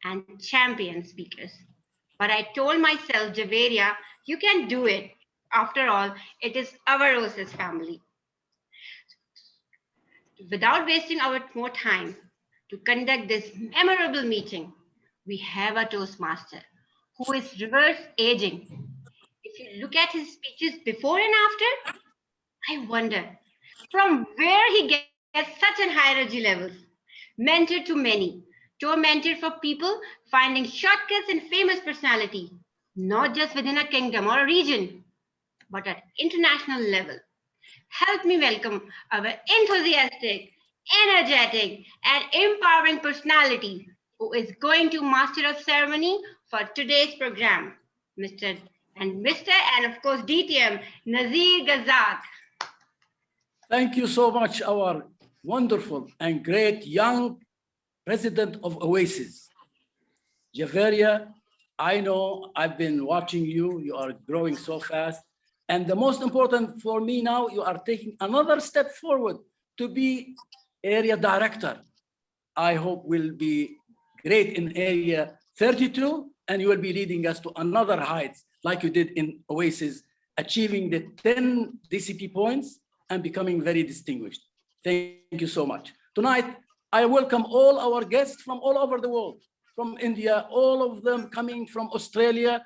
and champion speakers. But I told myself, Javeria, you can do it. After all, it is our OASIS family. Without wasting our more time to conduct this memorable meeting, we have a Toastmaster who is reverse aging. If you look at his speeches before and after, I wonder from where he gets such an hierarchy levels. Mentor to many, tormented for people finding shortcuts in famous personality, not just within a kingdom or a region, but at international level. Help me welcome our enthusiastic, energetic, and empowering personality who is going to master of ceremony for today's program, Mr. and of course DTM Nazir Gazak. Thank you so much, our wonderful and great young president of OASIS. Javeria, I know I've been watching you. You are growing so fast. And the most important for me now, you are taking another step forward to be area director. I hope will be great in area 32, and you will be leading us to another heights like you did in OASIS, achieving the 10 DCP points and becoming very distinguished. Thank you so much. Tonight, I welcome all our guests from all over the world, from India, all of them coming from Australia,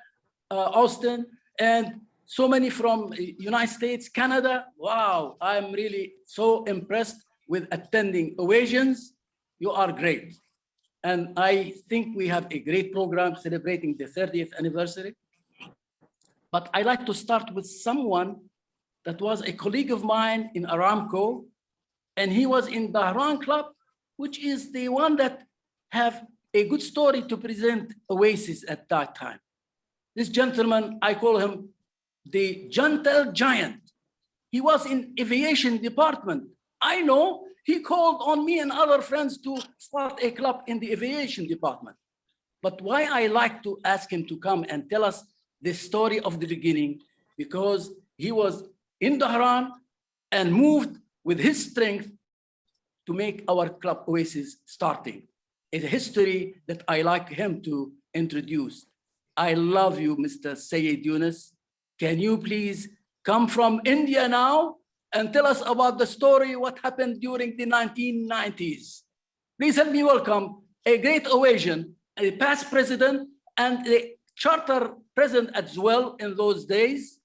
Austin, and so many from United States, Canada. Wow, I'm really so impressed with attending OASIS. You are great. And I think we have a great program celebrating the 30th anniversary. But I like to start with someone that was a colleague of mine in Aramco, and he was in Bahrain Club, which is the one that have a good story to present OASIS at that time. This gentleman, I call him the gentle giant. He was in aviation department. I know he called on me and other friends to start a club in the aviation department. But why I like to ask him to come and tell us the story of the beginning, because he was in Dhahran and moved with his strength to make our club OASIS starting. It's a history that I like him to introduce. I love you, Mr. Sayyid Yunus. Can you please come from India now and tell us about the story, what happened during the 1990s? Please help me welcome a great Oasian, a past president and a charter president as well in those days,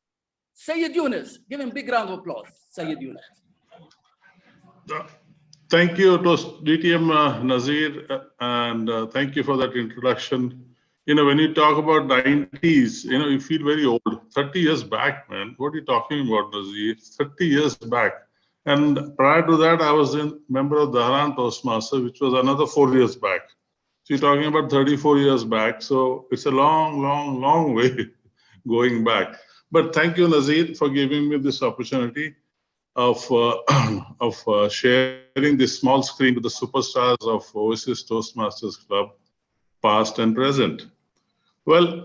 Sayyid Yunus. Give him a big round of applause, Sayyid Yunus. Thank you to DTM Nazir, and thank you for that introduction. You know, when you talk about 90s, you know, you feel very old. 30 years back, man. What are you talking about, Nazir? 30 years back. And prior to that, I was a member of the Dhahran Toastmaster, which was another 4 years back. So you're talking about 34 years back. So it's a long, long, long way going back. But thank you, Nazir, for giving me this opportunity of sharing this small screen with the superstars of OASIS Toastmasters Club, past and present. Well,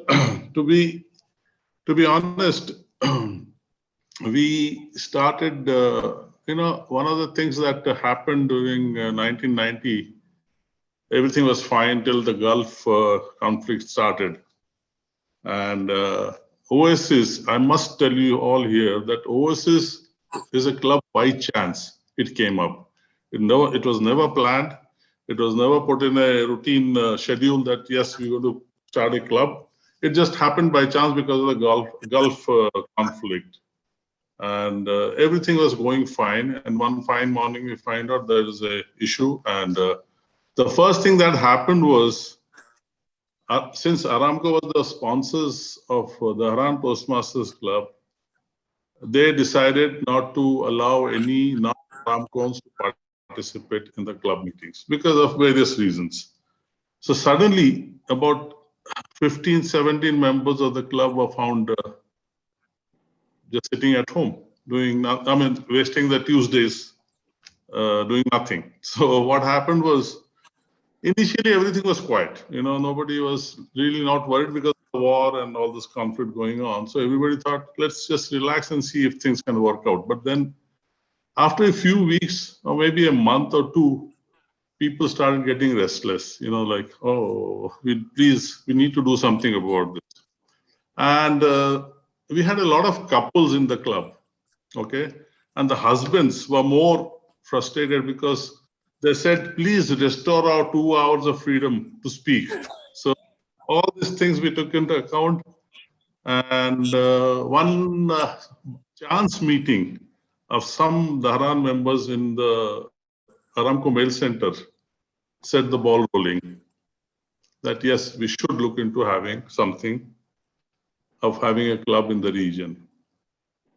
to be honest, we started, you know, one of the things that happened during 1990, everything was fine till the Gulf conflict started. And OASIS, I must tell you all here that OASIS is a club by chance. It came up. It was never planned. It was never put in a routine schedule that, yes, we're going to start a club. It just happened by chance because of the Gulf conflict. And everything was going fine. And one fine morning, we find out there is an issue. And the first thing that happened was, since Aramco was the sponsors of the Dhahran Toastmasters Club, they decided not to allow any non-Aramcons to participate in the club meetings because of various reasons. So suddenly, about 15, 17 members of the club were found just sitting at home, wasting the Tuesdays, doing nothing. So what happened was, initially everything was quiet. You know, nobody was really not worried because of the war and all this conflict going on. So everybody thought, let's just relax and see if things can work out. But then after a few weeks or maybe a month or two, people started getting restless, like, oh, we need to do something about this. And we had a lot of couples in the club, okay? And the husbands were more frustrated because they said, please restore our 2 hours of freedom to speak. So all these things we took into account. And one chance meeting of some Dhahran members in the Aramco Mail Center set the ball rolling that yes, we should look into having something of having a club in the region.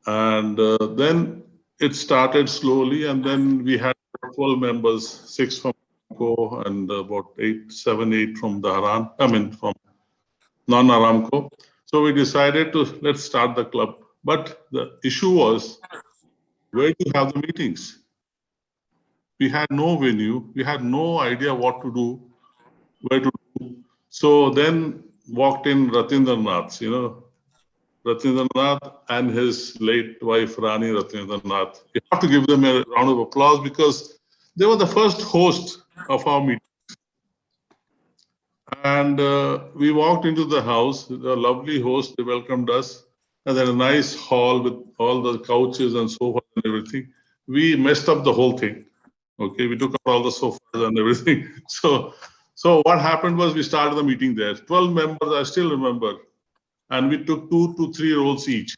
And then it started slowly, and then we had 12 members, 6 from Aramco and about 7, 8 from Dhahran, from non-Aramco. So we decided to let's start the club. But the issue was, where do you have the meetings? We had no venue. We had no idea what to do, where to do. So then walked in Ratindranath, Ratindranath and his late wife, Rani Ratindranath. You have to give them a round of applause because they were the first host of our meeting. And we walked into the house, the lovely host, they welcomed us, and then a nice hall with all the couches and sofas and everything. We messed up the whole thing. Okay, we took out all the sofas and everything. So what happened was we started the meeting there. 12 members, I still remember. And we took 2 to 3 rolls each.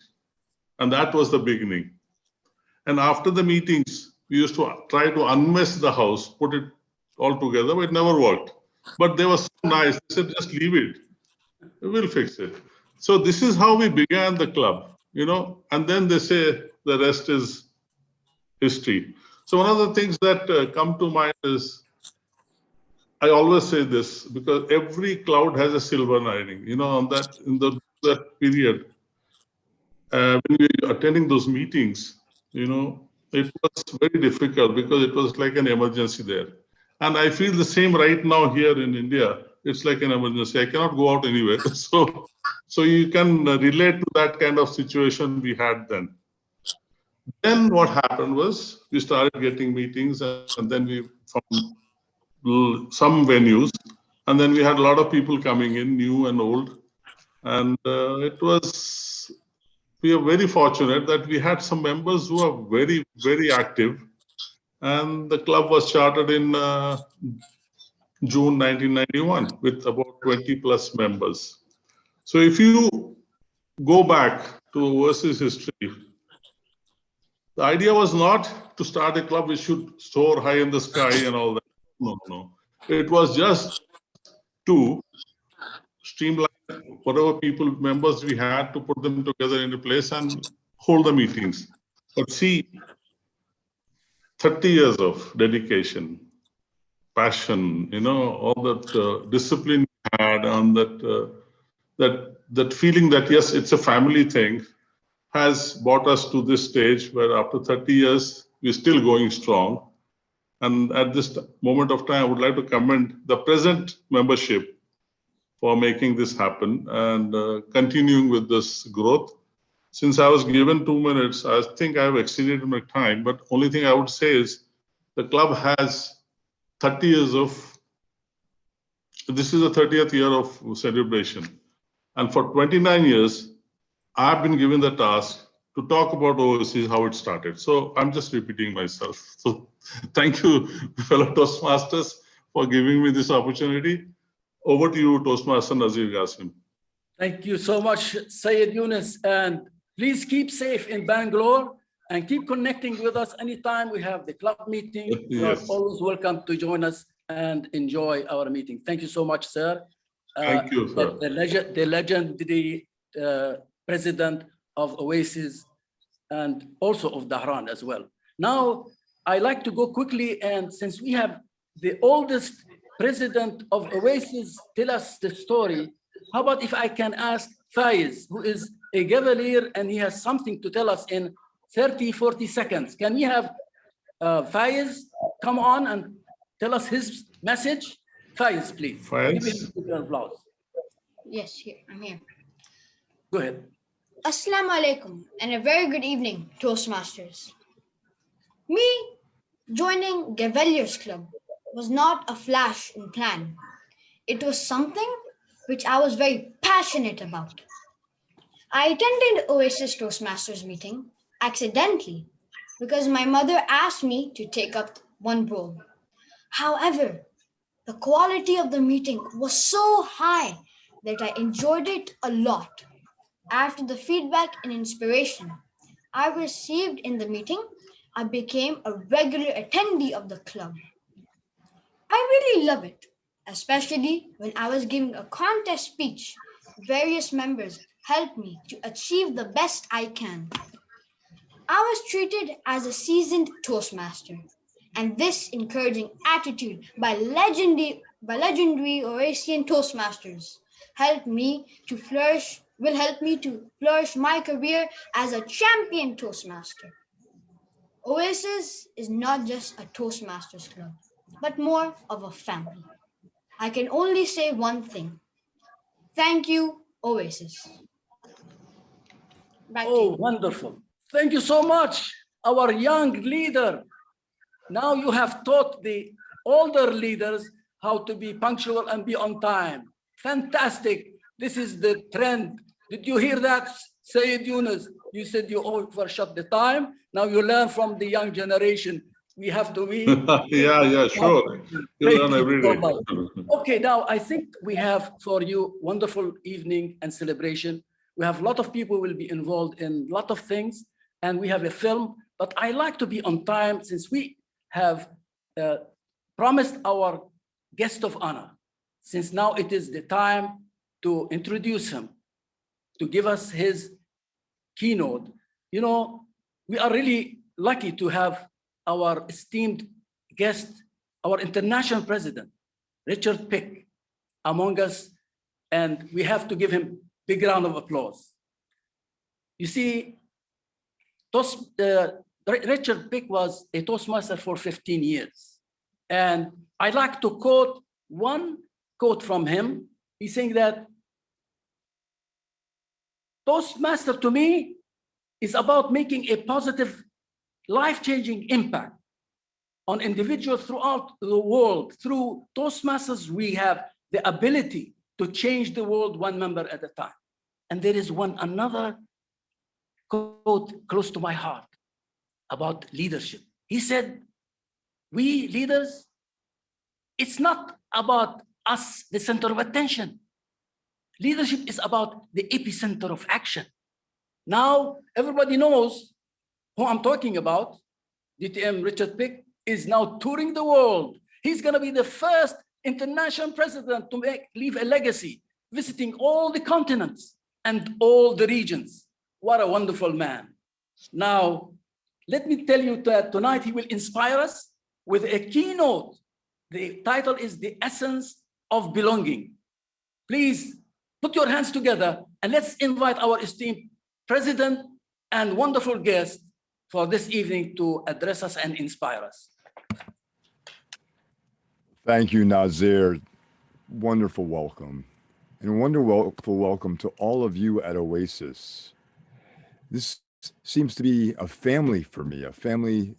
And that was the beginning. And after the meetings, we used to try to unmess the house, put it all together, but it never worked. But they were so nice. They said, just leave it. We'll fix it. So this is how we began the club, and then they say the rest is history. So one of the things that come to mind is, I always say this because every cloud has a silver lining. On that in that period, when we were attending those meetings, it was very difficult because it was like an emergency there. And I feel the same right now here in India. It's like an emergency. I cannot go out anywhere. So you can relate to that kind of situation we had then. Then what happened was we started getting meetings, and then we found some venues, and then we had a lot of people coming in, new and old, and we are very fortunate that we had some members who are very, very active, and the club was chartered in June 1991 with about 20 plus members. So if you go back to OASIS history, the idea was not to start a club which should soar high in the sky and all that. No. It was just to streamline whatever members we had, to put them together in a place and hold the meetings. But see, 30 years of dedication, passion, all that discipline we had, and that feeling that yes, it's a family thing, has brought us to this stage where after 30 years, we're still going strong. And at this moment of time, I would like to commend the present membership for making this happen and continuing with this growth. Since I was given 2 minutes, I think I have exceeded my time, but only thing I would say is the club has 30 years of, this is the 30th year of celebration. And for 29 years, I've been given the task to talk about OASIS, how it started. So I'm just repeating myself. So thank you, fellow Toastmasters, for giving me this opportunity. Over to you, Toastmaster Nazir Qasim. Thank you so much, Syed Yunus. And please keep safe in Bangalore and keep connecting with us anytime we have the club meeting. Yes. You are always welcome to join us and enjoy our meeting. Thank you so much, sir. Thank you, sir. The legendary president of OASIS and also of Dhahran as well. Now, I like to go quickly, and since we have the oldest president of OASIS tell us the story, how about if I can ask Faiz, who is a Cavalier and he has something to tell us in 30, 40 seconds. Can we have Faiz come on and tell us his message? Faiz, please. Faiz. Give him an applause. Yes, here, I'm here. Go ahead. Assalamu alaikum and a very good evening, Toastmasters. Me joining Gavalier's Club was not a flash in plan. It was something which I was very passionate about. I attended Oasis Toastmasters meeting accidentally because my mother asked me to take up one role. However, the quality of the meeting was so high that I enjoyed it a lot. After the feedback and inspiration I received in the meeting, I became a regular attendee of the club. I really love it, especially when I was giving a contest speech. Various members helped me to achieve the best I can. I was treated as a seasoned Toastmaster, and this encouraging attitude by legendary Orasian Toastmasters help me to flourish my career as a champion Toastmaster. Oasis is not just a Toastmasters club, but more of a family. I can only say one thing. Thank you, Oasis. Back to Oh, you. wonderful. Thank you so much, our young leader. Now you have taught the older leaders how to be punctual and be on time. Fantastic. This is the trend. Did you hear that, Sayyid Yunus? You said you overshot the time. Now you learn from the young generation. We have to be. Yeah, sure. You Thank learn you every so day. much. Okay, now I think we have for you wonderful evening and celebration. We have a lot of people will be involved in a lot of things, and we have a film. But I like to be on time since we have uh, promised our guest of honor. Since now it is the time to introduce him, to give us his keynote. You know, we are really lucky to have our esteemed guest, our international president, Richard Pick, among us, and we have to give him a big round of applause. You see, Richard Pick was a Toastmaster for 15 years. And I like to quote one quote from him. He's saying that Toastmaster to me is about making a positive, life-changing impact on individuals throughout the world. Through Toastmasters, we have the ability to change the world one member at a time. And there is another quote close to my heart about leadership. He said, we leaders, it's not about us, the center of attention. Leadership is about the epicenter of action. Now, everybody knows who I'm talking about. DTM Richard Pick is now touring the world. He's going to be the first international president to leave a legacy, visiting all the continents and all the regions. What a wonderful man. Now, let me tell you that tonight he will inspire us with a keynote. The title is The Essence of Belonging. Please put your hands together and let's invite our esteemed president and wonderful guest for this evening to address us and inspire us. Thank you, Nazir. Wonderful welcome. And a wonderful welcome to all of you at OASIS. This seems to be a family for me, a family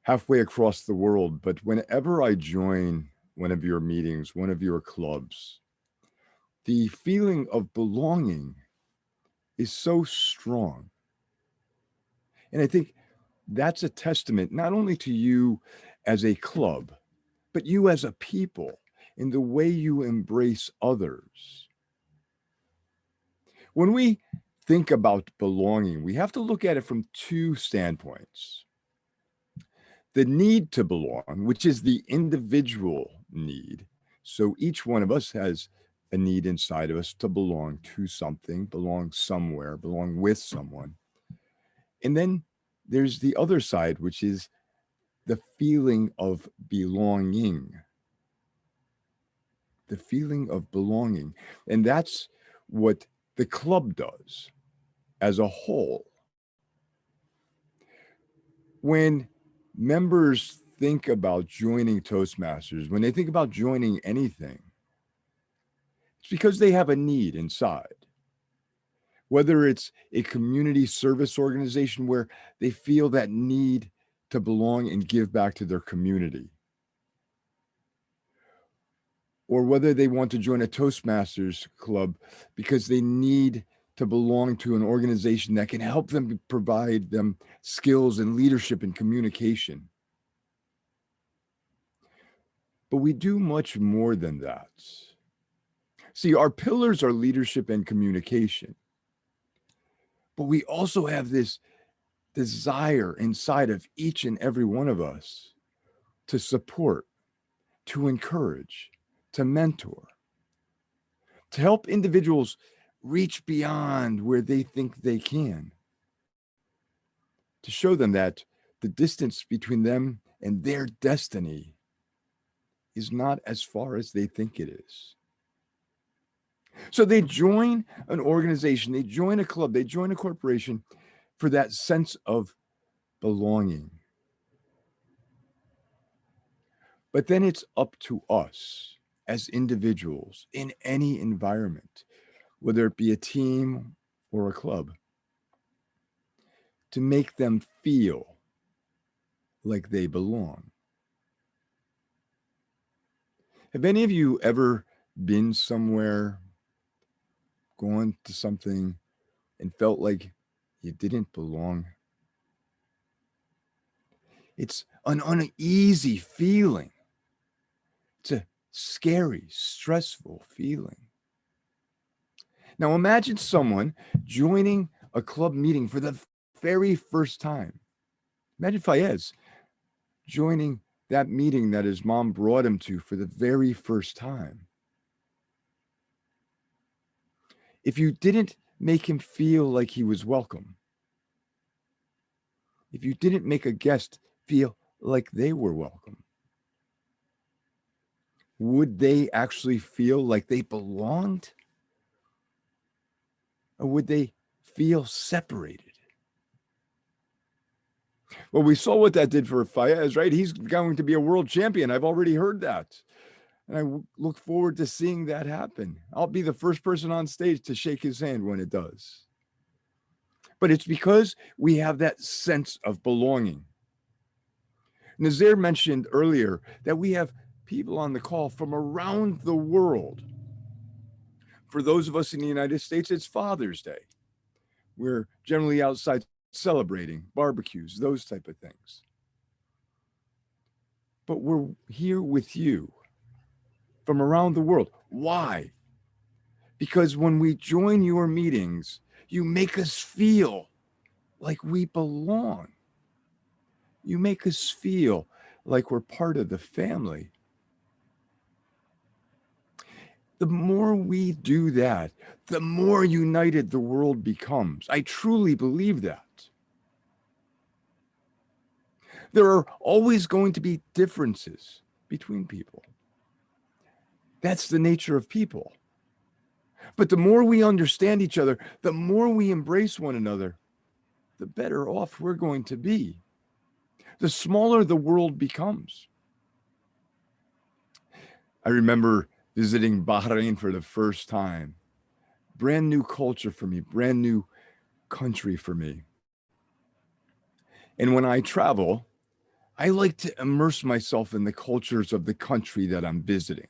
halfway across the world. But whenever I join one of your meetings, one of your clubs, the feeling of belonging is so strong. And I think that's a testament not only to you as a club, but you as a people in the way you embrace others. When we think about belonging, we have to look at it from two standpoints. The need to belong, which is the individual need. So each one of us has a need inside of us to belong to something, belong somewhere, belong with someone. And then there's the other side, which is the feeling of belonging. The feeling of belonging. And that's what the club does as a whole. When members think about joining Toastmasters, when they think about joining anything, it's because they have a need inside. Whether it's a community service organization where they feel that need to belong and give back to their community, or whether they want to join a Toastmasters club because they need to belong to an organization that can help them provide them skills and leadership and communication. But we do much more than that. See, our pillars are leadership and communication. But we also have this desire inside of each and every one of us to support, to encourage, to mentor, to help individuals reach beyond where they think they can, to show them that the distance between them and their destiny is not as far as they think it is. So they join an organization, they join a club, they join a corporation for that sense of belonging. But then it's up to us as individuals in any environment, whether it be a team or a club, to make them feel like they belong. Have any of you ever been somewhere, gone to something, and felt like you didn't belong? It's an uneasy feeling. It's a scary, stressful feeling. Now imagine someone joining a club meeting for the very first time. Imagine Fayez joining that meeting that his mom brought him to for the very first time. If you didn't make him feel like he was welcome, if you didn't make a guest feel like they were welcome, would they actually feel like they belonged? Or would they feel separated? Well, we saw what that did for Fayez, right? He's going to be a world champion. I've already heard that. And I look forward to seeing that happen. I'll be the first person on stage to shake his hand when it does. But it's because we have that sense of belonging. Nazir mentioned earlier that we have people on the call from around the world. For those of us in the United States, it's Father's Day. We're generally outside celebrating, barbecues, those type of things. But we're here with you from around the world. Why? Because when we join your meetings, you make us feel like we belong. You make us feel like we're part of the family. The more we do that, the more united the world becomes. I truly believe that. There are always going to be differences between people. That's the nature of people. But the more we understand each other, the more we embrace one another, the better off we're going to be. The smaller the world becomes. I remember visiting Bahrain for the first time. Brand new culture for me, brand new country for me. And when I travel, I like to immerse myself in the cultures of the country that I'm visiting.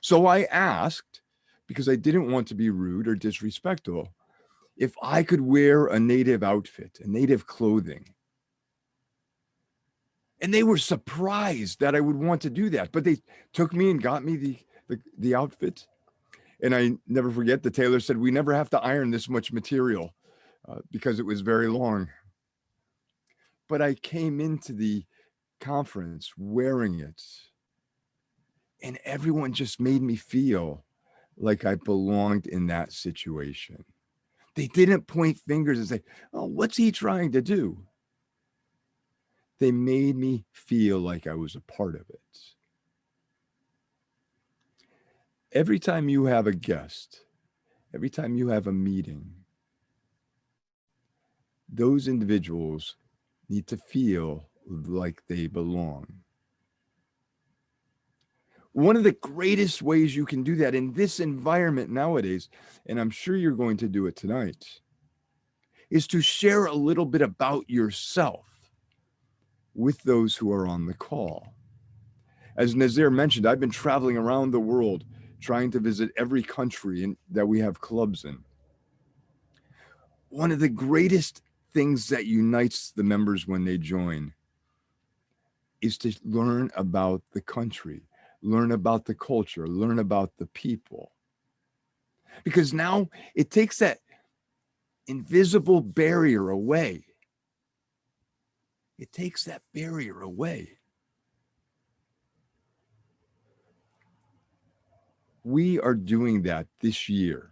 So I asked, because I didn't want to be rude or disrespectful, if I could wear a native outfit, a native clothing. And they were surprised that I would want to do that. But they took me and got me the outfit. And I never forget, the tailor said, we never have to iron this much material because it was very long. But I came into the conference wearing it. And everyone just made me feel like I belonged in that situation. They didn't point fingers and say, oh, what's he trying to do? They made me feel like I was a part of it. Every time you have a guest, every time you have a meeting, those individuals need to feel like they belong. One of the greatest ways you can do that in this environment nowadays, and I'm sure you're going to do it tonight, is to share a little bit about yourself with those who are on the call. As Nazir mentioned, I've been traveling around the world trying to visit every country that we have clubs in. One of the greatest things that unites the members when they join is to learn about the country, learn about the culture, learn about the people. Because now it takes that invisible barrier away. It takes that barrier away. We are doing that this year.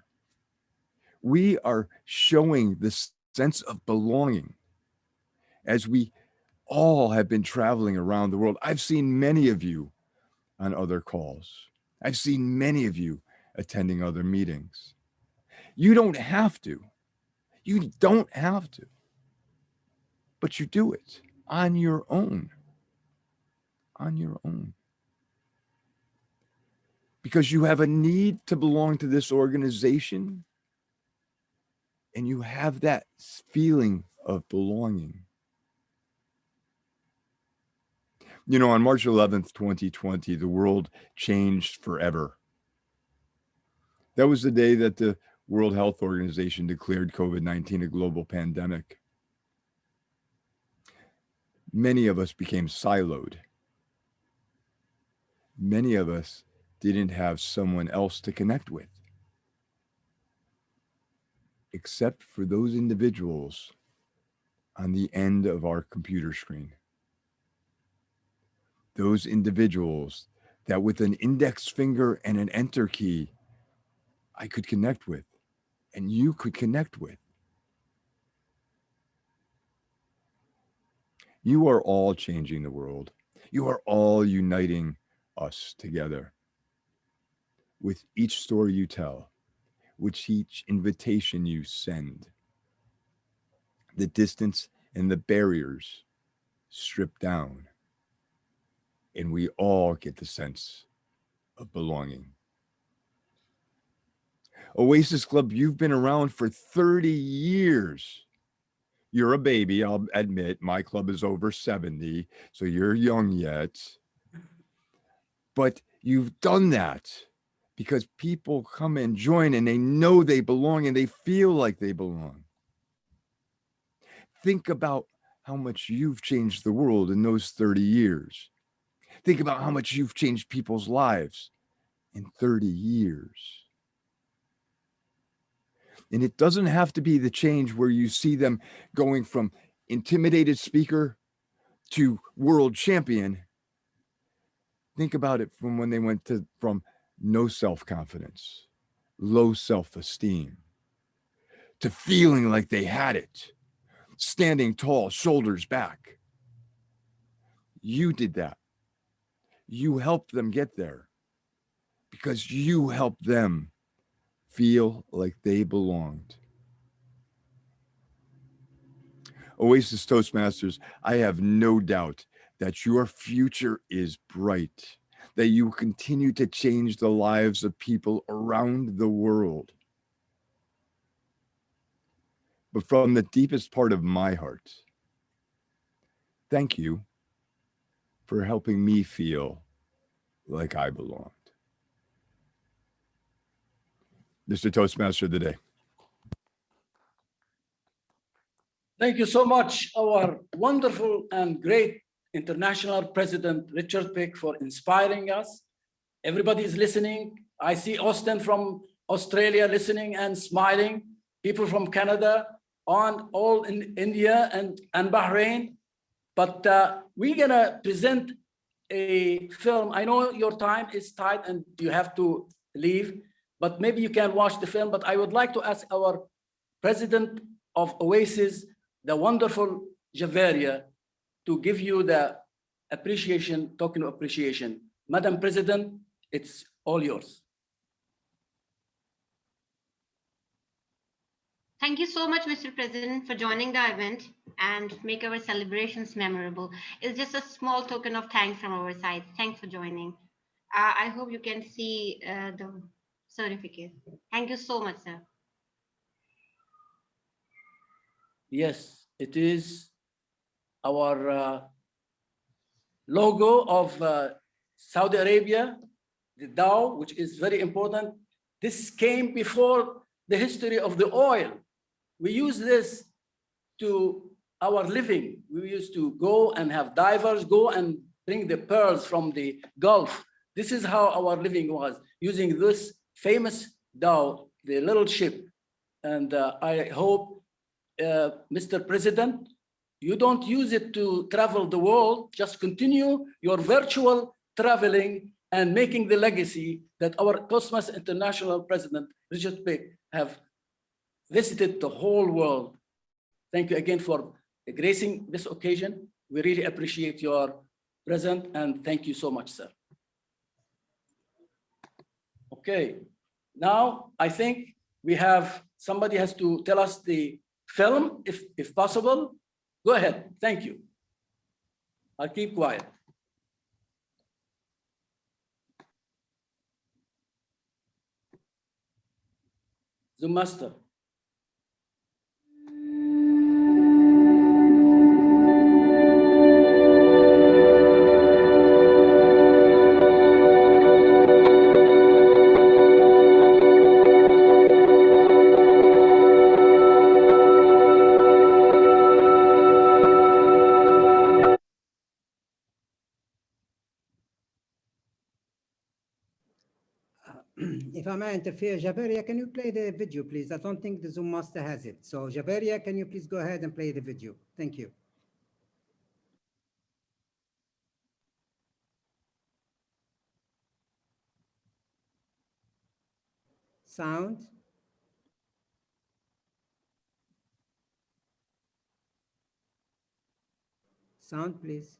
We are showing the sense of belonging as we all have been traveling around the world. I've seen many of you on other calls. I've seen many of you attending other meetings. You don't have to. You don't have to. But you do it on your own. On your own. Because you have a need to belong to this organization and you have that feeling of belonging. You know, on March 11th, 2020, the world changed forever. That was the day that the World Health Organization declared COVID-19 a global pandemic. Many of us became siloed. Many of us didn't have someone else to connect with, except for those individuals on the end of our computer screen. Those individuals that with an index finger and an enter key, I could connect with, and you could connect with. You are all changing the world. You are all uniting us together. With each story you tell, with each invitation you send, the distance and the barriers strip down, and we all get the sense of belonging. Oasis Club, you've been around for 30 years. You're a baby, I'll admit. My club is over 70, so you're young yet. But you've done that because people come and join and they know they belong and they feel like they belong. Think about how much you've changed the world in those 30 years. Think about how much you've changed people's lives in 30 years. And it doesn't have to be the change where you see them going from intimidated speaker to world champion. Think about it from when they went from no self-confidence, low self-esteem, to feeling like they had it, standing tall, shoulders back. You did that. You helped them get there because you helped them feel like they belonged. Oasis Toastmasters, I have no doubt that your future is bright, that you continue to change the lives of people around the world. But from the deepest part of my heart, thank you for helping me feel like I belonged. Mr. Toastmaster of the Day. Thank you so much, our wonderful and great international president, Richard Pick, for inspiring us. Everybody is listening. I see Austin from Australia listening and smiling. People from Canada, on all in India and Bahrain. But we're gonna present a film. I know your time is tight and you have to leave, but maybe you can watch the film. But I would like to ask our president of OASIS, the wonderful Javaria, to give you the appreciation, token of appreciation. Madam President, it's all yours. Thank you so much, Mr. President, for joining the event and make our celebrations memorable. It's just a small token of thanks from our side. Thanks for joining. I hope you can see the certificate. Thank you so much, sir. Yes, it is our logo of Saudi Arabia, the Dow, which is very important. This came before the history of the oil. We use this to our living. We used to go and have divers go and bring the pearls from the Gulf. This is how our living was, using this famous Dow, the little ship. And I hope, Mr. President, you don't use it to travel the world, just continue your virtual traveling and making the legacy that our Toastmasters International President, Richard Pick, have visited the whole world. Thank you again for gracing this occasion. We really appreciate your presence and thank you so much, sir. Okay, now I think we have, somebody has to tell us the film, if possible. Go ahead, thank you. I'll keep quiet. Zoom master. If I may interfere, Javeria, can you play the video, please? I don't think the Zoom master has it. So Javeria, can you please go ahead and play the video? Thank you. Sound. Sound, please.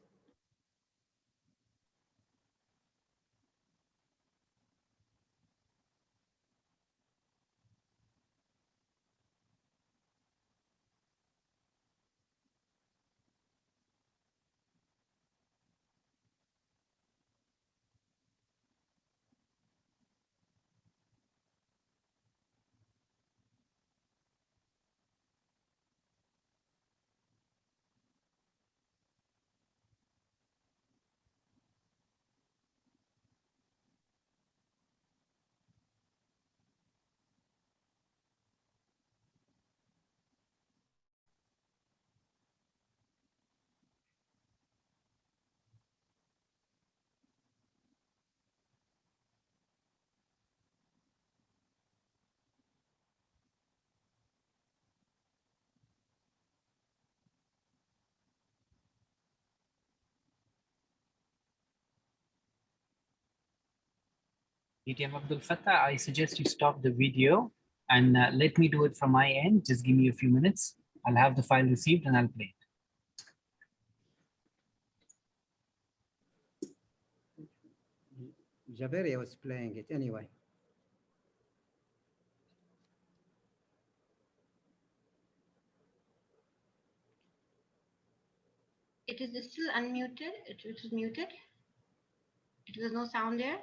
DTM Abdul Fattah, I suggest you stop the video and let me do it from my end. Just give me a few minutes. I'll have the file received and I'll play it. Javeria was playing it anyway. It is still unmuted. It was muted. It was no sound there.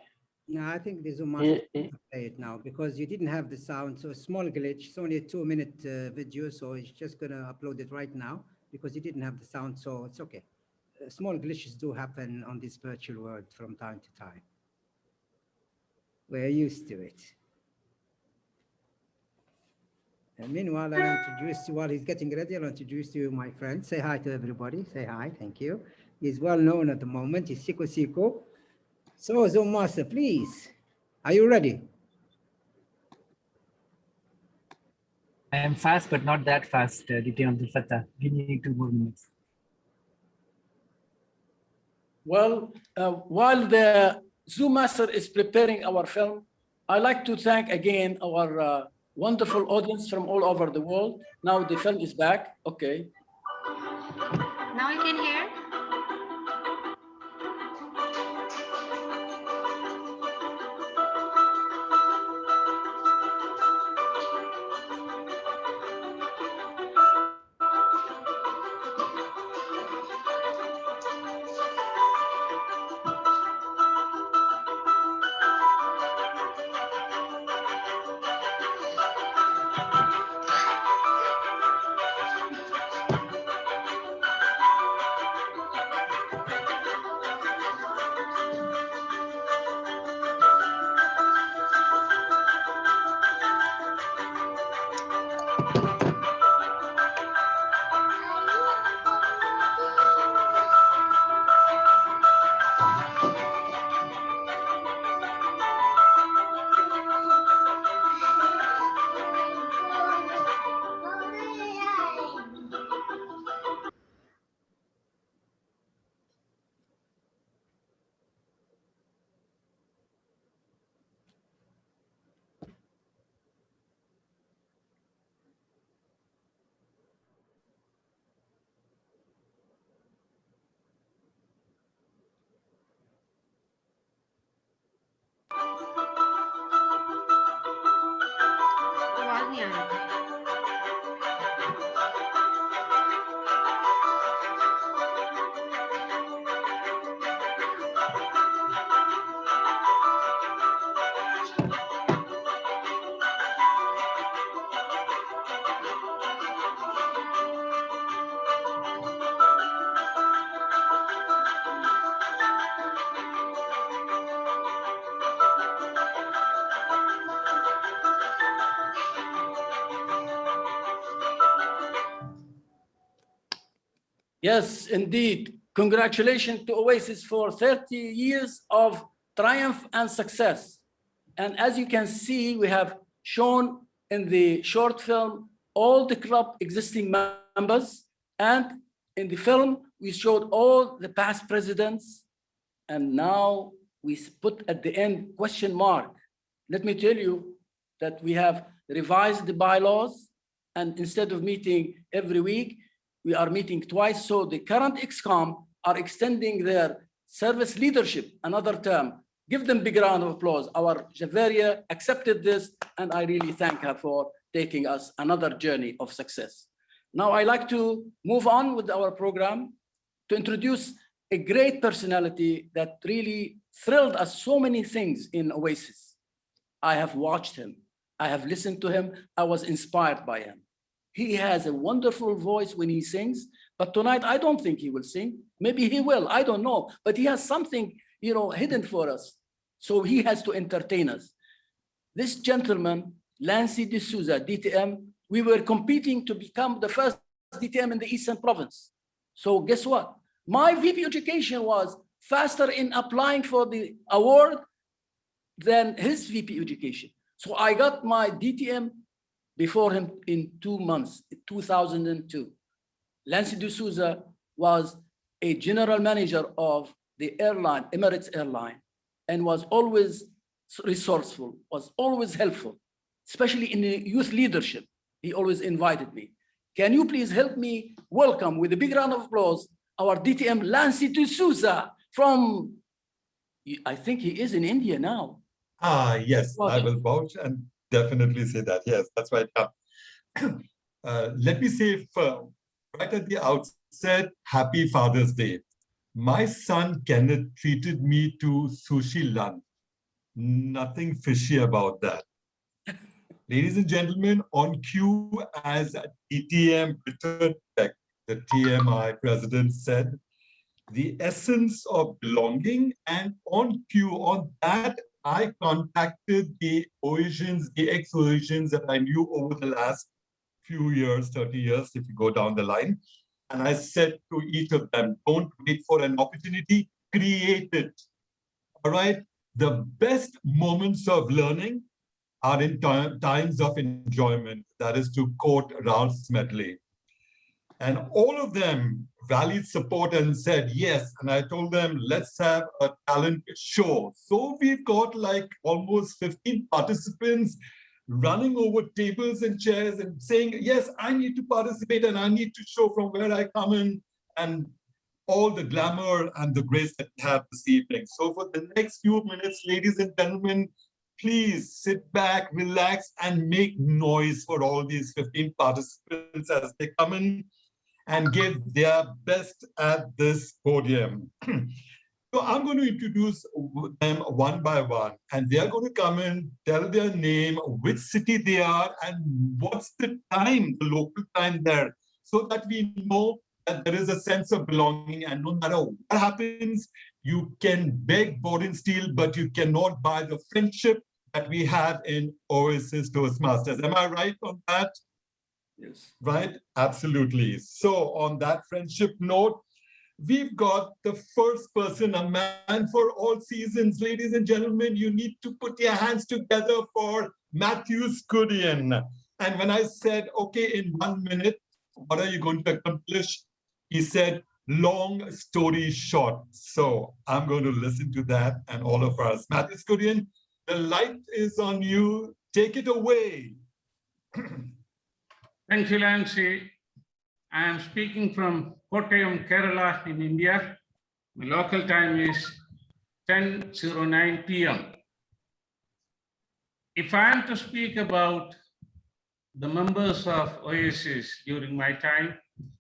No, I think the Zoom master can play it now because you didn't have the sound. So a small glitch. It's only a 2-minute video, so it's just gonna upload it right now because you didn't have the sound. So it's okay. Small glitches do happen on this virtual world from time to time. We're used to it. And meanwhile, I'll introduce you, while he's getting ready, I'll introduce you my friend. Say hi to everybody. Say hi. Thank you. He's well known at the moment. He's Siko Siko. So, Zoom Master, please. Are you ready? I am fast, but not that fast, DTM Abdul Fattah. Give me 2 more minutes. Well, while the Zoom master is preparing our film, I'd like to thank again our wonderful audience from all over the world. Now the film is back. Okay. Now you can hear. आवाज नहीं आ रही। Yes, indeed. Congratulations to OASIS for 30 years of triumph and success. And as you can see, we have shown in the short film all the club existing members. And in the film, we showed all the past presidents. And now we put at the end question mark. Let me tell you that we have revised the bylaws. And instead of meeting every week, we are meeting twice. So the current XCOM are extending their service leadership another term. Give them a big round of applause. Our Javeria accepted this, and I really thank her for taking us another journey of success. Now I like to move on with our program to introduce a great personality that really thrilled us so many things in OASIS. I have watched him. I have listened to him. I was inspired by him. He has a wonderful voice when he sings, but tonight I don't think he will sing. Maybe he will, I don't know, but he has something, hidden for us. So he has to entertain us. This gentleman, Lancy D'Souza, DTM, we were competing to become the first DTM in the Eastern Province. So guess what? My VP education was faster in applying for the award than his VP education. So I got my DTM before him in 2 months, 2002. Lancy D'Souza was a general manager of the airline, Emirates Airline, and was always resourceful, was always helpful, especially in the youth leadership. He always invited me. Can you please help me welcome with a big round of applause our DTM Lancy D'Souza from, I think he is in India now. Yes, I will vouch and definitely say that. Yes, that's right. Let me say right at the outset, happy Father's Day. My son Kenneth treated me to sushi lunch. Nothing fishy about that. Ladies and gentlemen, on cue as DTM returned back, the TMI president said, the essence of belonging, and on cue on that, I contacted the OASIS, the ex-OASIS that I knew over the last few years, 30 years, if you go down the line. And I said to each of them, don't wait for an opportunity, create it. All right? The best moments of learning are in times of enjoyment. That is to quote Ralph's medley. And all of them rallied support and said yes. And I told them, let's have a talent show. So we've got like almost 15 participants running over tables and chairs and saying, yes, I need to participate and I need to show from where I come in, and all the glamour and the grace that we have this evening. So for the next few minutes, ladies and gentlemen, please sit back, relax, and make noise for all these 15 participants as they come in and give their best at this podium. So I'm going to introduce them one by one, and they are going to come in, tell their name, which city they are, and what's the time, the local time there, so that we know that there is a sense of belonging, and no matter what happens, you can beg, board and steal, but you cannot buy the friendship that we have in OASIS Toastmasters. Am I right on that? Yes. Right? Absolutely. So on that friendship note, we've got the first person, a man for all seasons. Ladies and gentlemen, you need to put your hands together for Matthew Scudian. And when I said, okay, in 1 minute, what are you going to accomplish? He said, long story short. So I'm going to listen to that and all of us. Matthew Scudian, the light is on you. Take it away. Thank you, Lancy. I am speaking from Kottayam, Kerala in India. My local time is 10:09 p.m. If I am to speak about the members of OASIS during my time,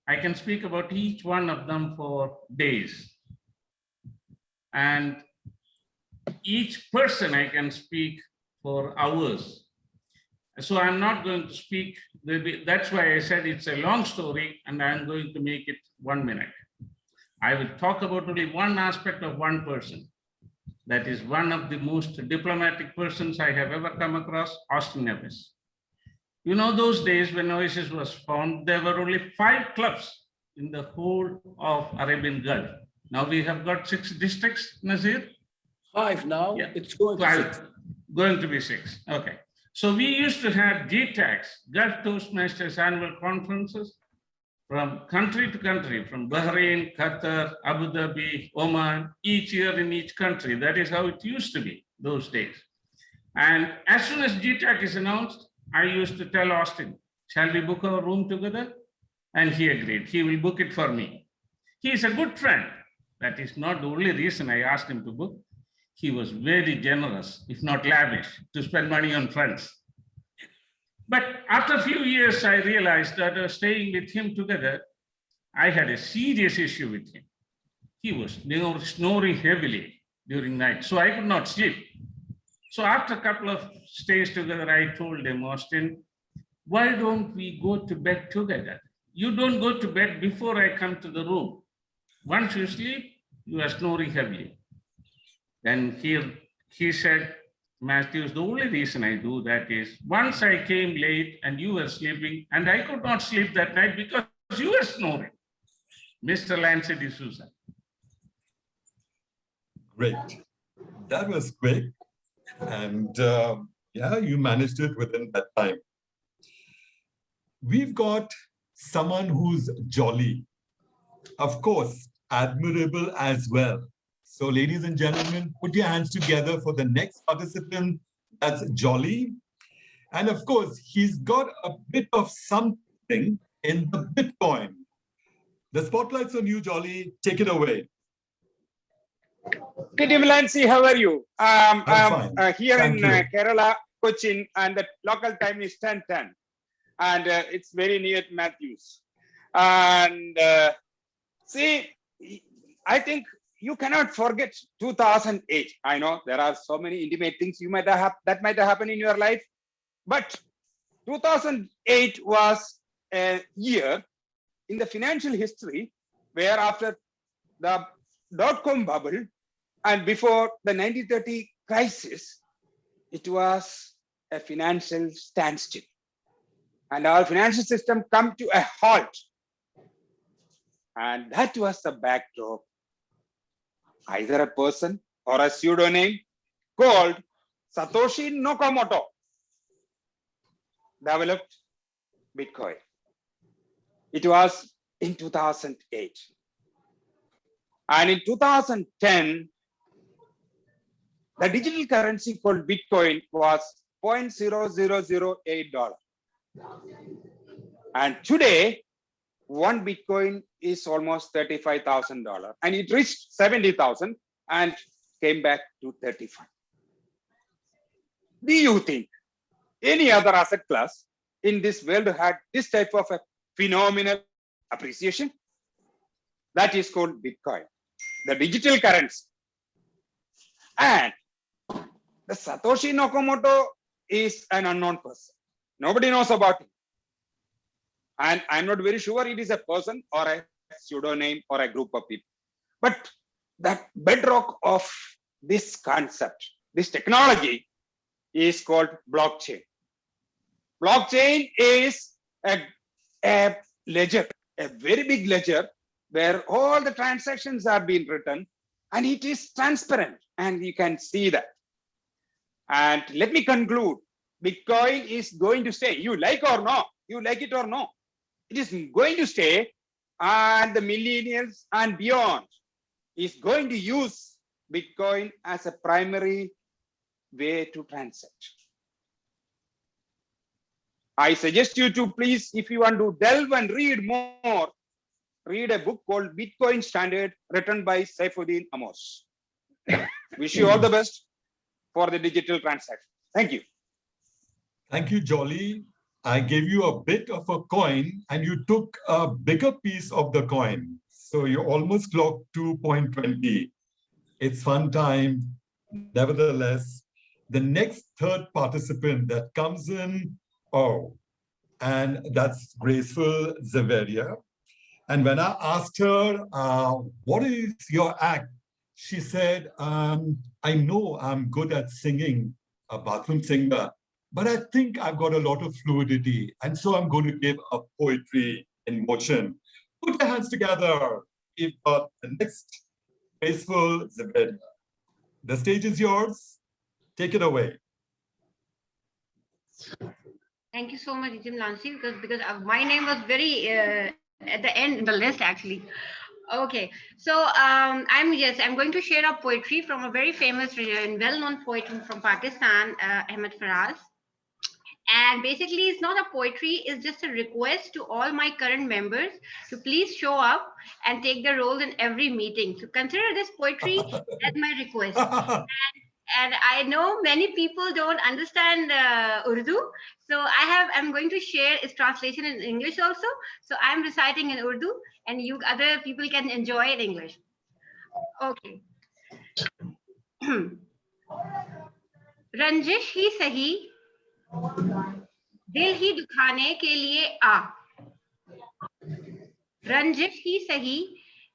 I can speak about each one of them for days. And each person I can speak for hours. So I'm not going to speak, that's why I said it's a long story and I'm going to make it 1 minute. I will talk about only one aspect of one person. That is one of the most diplomatic persons I have ever come across, Austin Nevis. You know, those days when OASIS was formed, there were only 5 clubs in the whole of Arabian Gulf. Now we have got 6 districts, Nazir? 5 now, Yeah. it's going to 5, 6. going to be 6, okay. So we used to have GTACs, Gulf Toastmasters annual conferences from country to country, from Bahrain, Qatar, Abu Dhabi, Oman, each year in each country. That is how it used to be those days. And as soon as GTAC is announced, I used to tell Austin, shall we book our room together? And he agreed, he will book it for me. He is a good friend. That is not the only reason I asked him to book. He was very generous, if not lavish, to spend money on friends. But after a few years, I realized that staying with him together, I had a serious issue with him. He was snoring heavily during night, so I could not sleep. So after a couple of stays together, I told him, Austin, why don't we go to bed together? You don't go to bed before I come to the room. Once you sleep, you are snoring heavily. Then he said, Matthew, the only reason I do that is once I came late and you were sleeping and I could not sleep that night because you were snoring. Mr. Lance D'Souza. Great. That was quick. And yeah, you managed it within that time. We've got someone who's jolly. Of course, admirable as well. So ladies and gentlemen, put your hands together for the next participant. That's Jolly. And of course, he's got a bit of something in the Bitcoin. The spotlight's on you, Jolly. Take it away. Good evening, Lancy. How are you? I'm I'm here Thank in you. Kerala, Cochin, and the local time is 10:10. And it's very near to Matthews. And see, I think you cannot forget 2008. I know there are so many intimate things you might have that might have happened in your life, but 2008 was a year in the financial history where after the dot-com bubble and before the 1930 crisis, it was a financial standstill. And our financial system come to a halt. And that was the backdrop. Either a person or a pseudonym called Satoshi Nakamoto developed Bitcoin. It was in 2008. And in 2010, the digital currency called Bitcoin was $0.0008. And today, one Bitcoin is almost $35,000, and it reached 70,000 and came back to 35. Do you think any other asset class in this world had this type of a phenomenal appreciation? That is called Bitcoin, the digital currency. And the Satoshi Nakamoto is an unknown person. Nobody knows about him. And I'm not very sure it is a person or a pseudonym or a group of people. But the bedrock of this concept, this technology, is called blockchain. Blockchain is a a ledger, a very big ledger where all the transactions are being written and it is transparent and you can see that. And let me conclude, Bitcoin is going to stay. You like or no, you like it or no, it is going to stay, and the millennials and beyond is going to use Bitcoin as a primary way to transact. I suggest you to please, if you want to delve and read more, read a book called Bitcoin Standard written by Saifuddin Amos. Wish you all the best for the digital transaction. Thank you. Thank you, Jolly. I gave you a bit of a coin and you took a bigger piece of the coin. So you almost clocked 2.20. It's fun time. Nevertheless, the next third participant that comes in, and that's Graceful Zaveria. And when I asked her, what is your act? She said, I know I'm good at singing, a bathroom singer, but I think I've got a lot of fluidity. And so I'm going to give a poetry in motion. Put your hands together. We've got the next Graceful Zaveria. The stage is yours. Take it away. Thank you so much, Jim Lancy, because my name was very at the end in the list actually. Okay, so I'm going to share a poetry from a very famous and well-known poet from Pakistan, Ahmed Faraz. And basically, it's not a poetry; it's just a request to all my current members to please show up and take the role in every meeting. So consider this poetry as my request. And I know many people don't understand Urdu, so I'm going to share its translation in English also. So I'm reciting in Urdu, and you other people can enjoy it in English. Okay. रंजिश ही सही दिल ही दुखाने के लिए आ रंजिश ही सही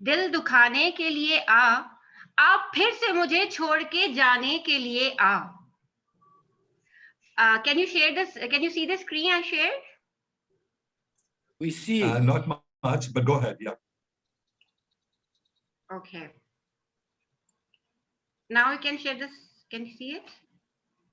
दिल दुखाने के लिए आप फिर से मुझे छोड़ के जाने के लिए आ can you share this? Can you see the screen I shared? We see. Not much, but go ahead. Yeah. Okay. Now you can share this. Can you see it?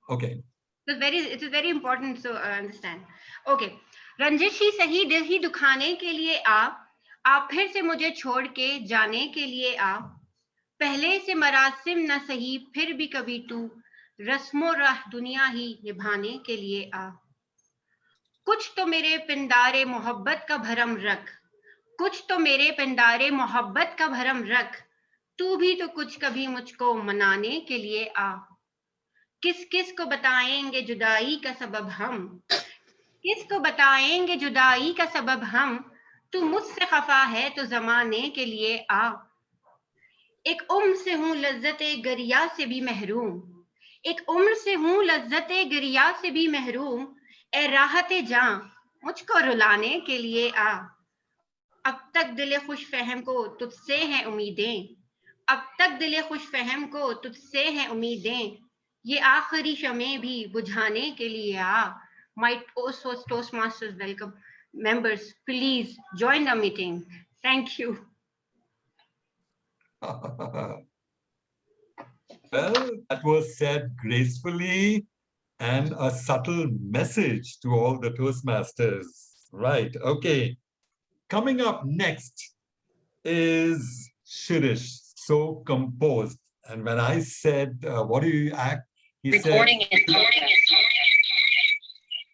Okay. It is very important, so understand. Okay. रंजिश ही सही दिल ही दुखाने के लिए आप फिर से मुझे छोड़ के जाने के लिए पहले से मरासिम न सही फिर भी कभी तू रस्मो राह दुनिया ही निभाने के लिए कुछ तो मेरे पिंडारे मोहब्बत का भरम रख कुछ तो मेरे पिंडारे मोहब्बत का भरम रख तू भी तो कुछ कभी मुझको मनाने के लिए किस किस को बताएंगे जुदाई का सबब हम किस को बताएंगे जुदाई का सबब हम तू मुझसे खफा है तो जमाने के लिए एक उम्र से हूँ लज्जते गरिया से भी महरूम एक उम्र से हूँ लज्जते गरिया से भी महरूम ए राहते जां मुझको रुलाने के लिए अब तक दिले खुश फहम को तुझसे हैं उम्मीदें अब तक दिले खुश फहम को तुझसे हैं उम्मीदें ये आखिरी शमे भी बुझाने के लिए My Toastmasters welcome members, please join the meeting. Thank you. Well, that was said gracefully and a subtle message to all the Toastmasters. Right. Okay. Coming up next is Shirish, so composed. And when I said, what do you act? He Recording said, is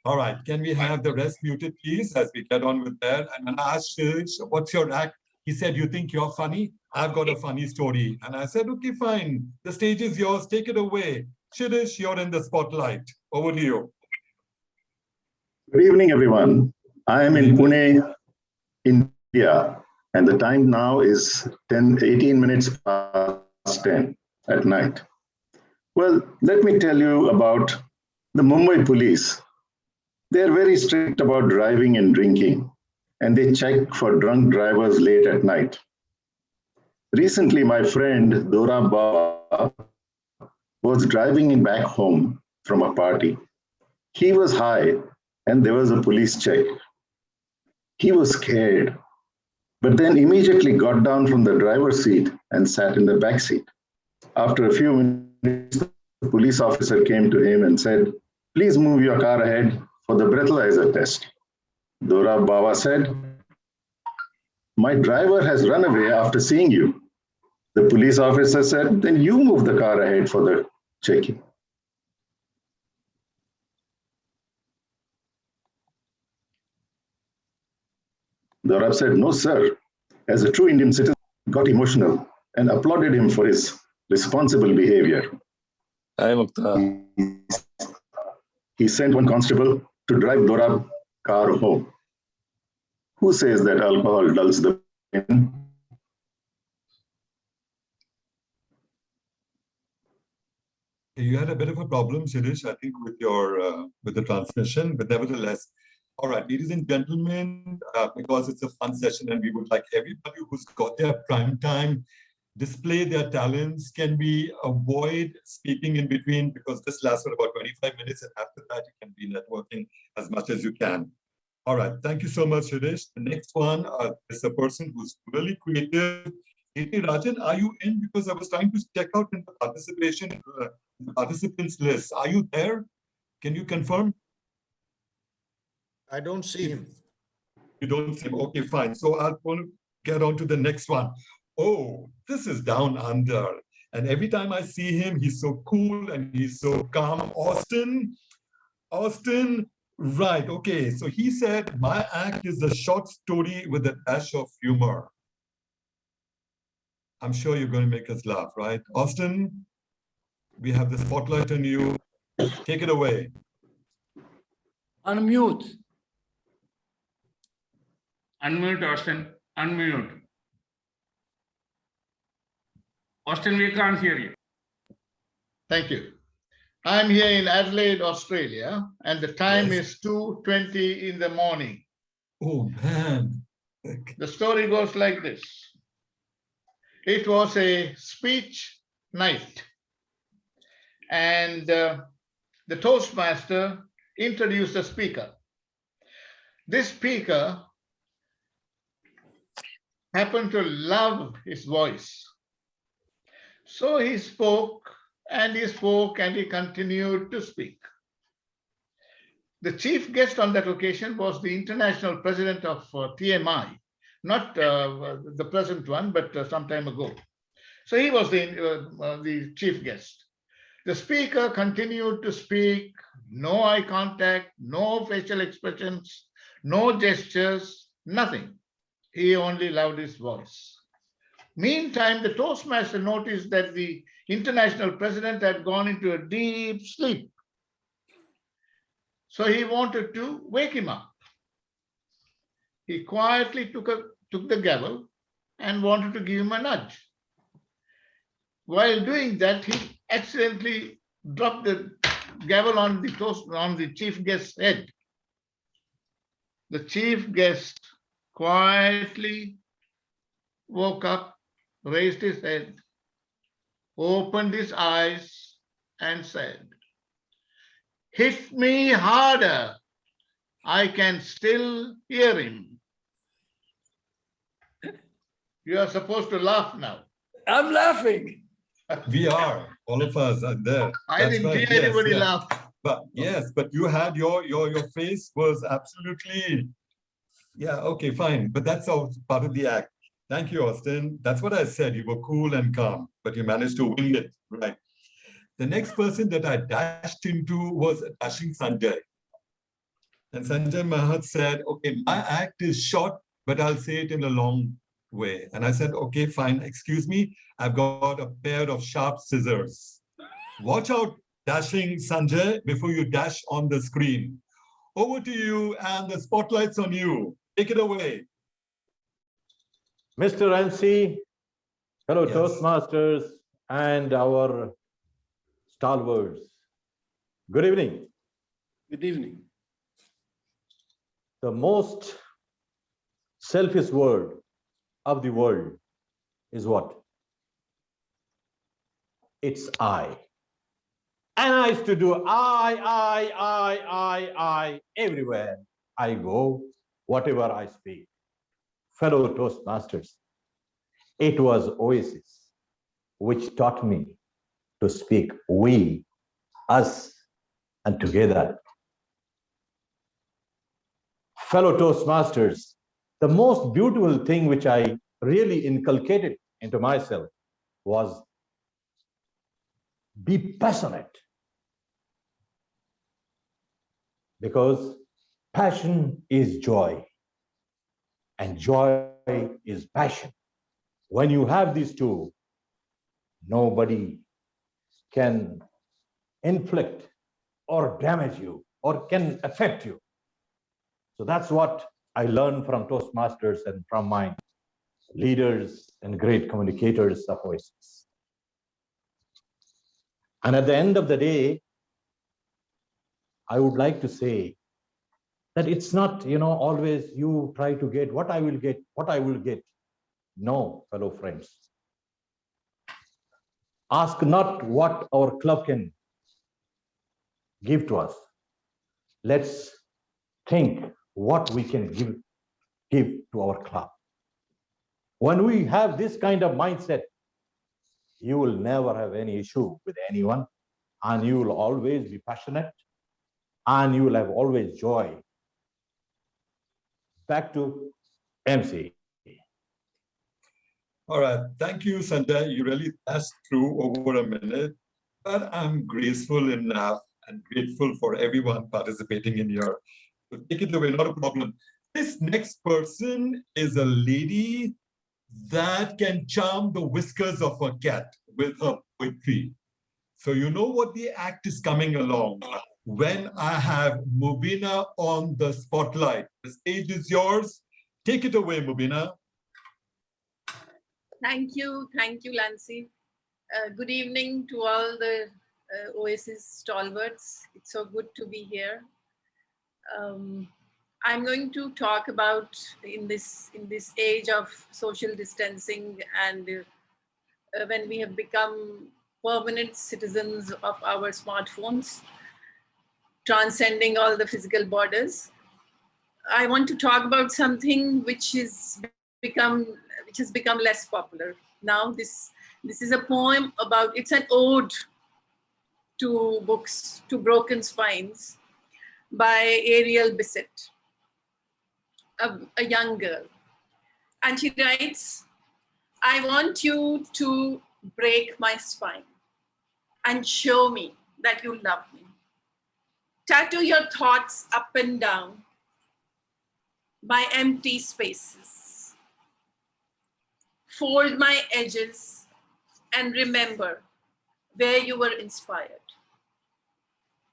all right, can we have the rest muted, please, as we get on with that? And when I asked Shirish, what's your act? He said, you think you're funny? I've got a funny story. And I said, okay, fine. The stage is yours. Take it away. Shirish, you're in the spotlight. Over to you. Good evening, everyone. I am in Pune, India, and the time now is 18 minutes past 10 at night. Well, let me tell you about the Mumbai police. They're very strict about driving and drinking, and they check for drunk drivers late at night. Recently, my friend Dora Baba was driving back home from a party. He was high, and there was a police check. He was scared, but then immediately got down from the driver's seat and sat in the back seat. After a few minutes, the police officer came to him and said, "Please move your car ahead for the breathalyzer test." Dorab Bawa said, "My driver has run away after seeing you." The police officer said, "Then you move the car ahead for the checking." Dorab said, "No, sir." As a true Indian citizen, got emotional and applauded him for his responsible behavior. Hi, Mukta. He sent one constable to drive Dorab's car home. Who says that alcohol dulls the pain? You had a bit of a problem, Shirish, I think, with your with the transmission, but nevertheless. All right, ladies and gentlemen, because it's a fun session and we would like everybody who's got their prime time display their talents. Can we avoid speaking in between, because this lasts for about 25 minutes, and after that you can be networking as much as you can. All right, thank you so much, Shirish. The next one is a person who's really creative. A.T. Rajan, are you in? Because I was trying to check out in the participants list. Are you there? Can you confirm? I don't see him. You don't see him. Okay, fine. So I'll want to get on to the next one. Oh, this is down under. And every time I see him, he's so cool and he's so calm. Austin, right. Okay, so he said, my act is a short story with a dash of humor. I'm sure you're going to make us laugh, right? Austin, we have the spotlight on you. Take it away. Unmute. Unmute, Austin. Unmute. Austin, we can't hear you. Thank you. I'm here in Adelaide, Australia, and the time is 2:20 in the morning. Oh, man. The story goes like this. It was a speech night, and the Toastmaster introduced the speaker. This speaker happened to love his voice. So he spoke and he spoke and he continued to speak. The chief guest on that occasion was the international president of TMI, not the present one, but some time ago. So he was the chief guest. The speaker continued to speak, no eye contact, no facial expressions, no gestures, nothing. He only loved his voice. Meantime, the Toastmaster noticed that the international president had gone into a deep sleep. So he wanted to wake him up. He quietly took the gavel and wanted to give him a nudge. While doing that, he accidentally dropped the gavel on the chief guest's head. The chief guest quietly woke up, raised his head, opened his eyes, and said, "Hit me harder. I can still hear him." You are supposed to laugh now. I'm laughing. We are, all of us are there. I didn't hear anybody laugh. But yes, but you had your face was absolutely, yeah, okay, fine. But that's all part of the act. Thank you, Austin. That's what I said. You were cool and calm, but you managed to wing it, right? The next person that I dashed into was dashing Sanjay. And Sanjay Mahat said, okay, my act is short, but I'll say it in a long way. And I said, okay, fine, excuse me. I've got a pair of sharp scissors. Watch out, dashing Sanjay, before you dash on the screen. Over to you, and the spotlight's on you. Take it away. Mr. NC, fellow Toastmasters, and our stalwarts. Good evening. Good evening. The most selfish word of the world is what? It's I. And I used to do I everywhere I go. whatever I speak. Fellow Toastmasters, it was OASIS which taught me to speak we, us, and together. Fellow Toastmasters, the most beautiful thing which I really inculcated into myself was be passionate. Because passion is joy, and joy is passion. When you have these two, nobody can inflict or damage you or can affect you. So that's what I learned from Toastmasters and from my leaders and great communicators of OASIS. And at the end of the day, I would like to say that it's not, always you try to get what I will get, what I will get. No, fellow friends. Ask not what our club can give to us. Let's think what we can give to our club. When we have this kind of mindset, you will never have any issue with anyone, and you will always be passionate, and you will have always joy. Back to MC. All right. Thank you, Sanjay. You really passed through over a minute, but I'm graceful enough and grateful for everyone participating in here. So take it away, not a problem. This next person is a lady that can charm the whiskers of a cat with her poetry. So you know what the act is coming along. When I have Mubina on the spotlight, the stage is yours. Take it away, Mubina. Thank you, Lancy. Good evening to all the OASIS stalwarts. It's so good to be here. I'm going to talk about in this age of social distancing and when we have become permanent citizens of our smartphones, transcending all the physical borders. I want to talk about something which has become less popular. Now this is a poem about, it's an ode to books, to broken spines, by Ariel Bissett, a young girl. And she writes, I want you to break my spine and show me that you love me. Tattoo your thoughts up and down my empty spaces. Fold my edges and remember where you were inspired.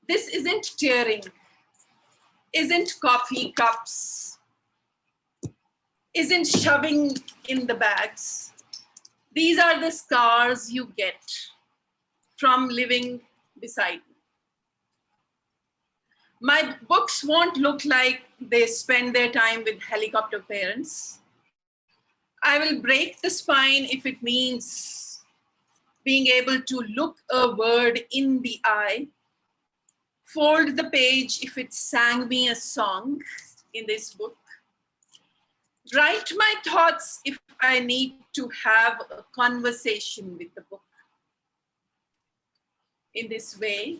This isn't tearing, isn't coffee cups, isn't shoving in the bags. These are the scars you get from living beside me. My books won't look like they spend their time with helicopter parents. I will break the spine if it means being able to look a word in the eye, fold the page if it sang me a song in this book, write my thoughts if I need to have a conversation with the book. In this way,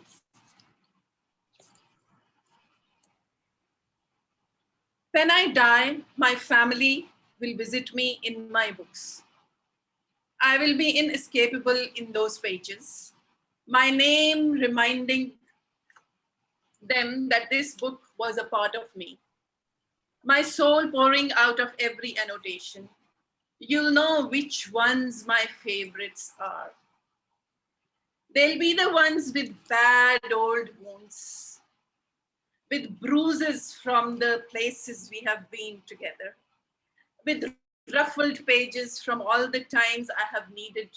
when I die, my family will visit me in my books. I will be inescapable in those pages. My name reminding them that this book was a part of me. My soul pouring out of every annotation. You'll know which ones my favorites are. They'll be the ones with bad old wounds, with bruises from the places we have been together, with ruffled pages from all the times I have needed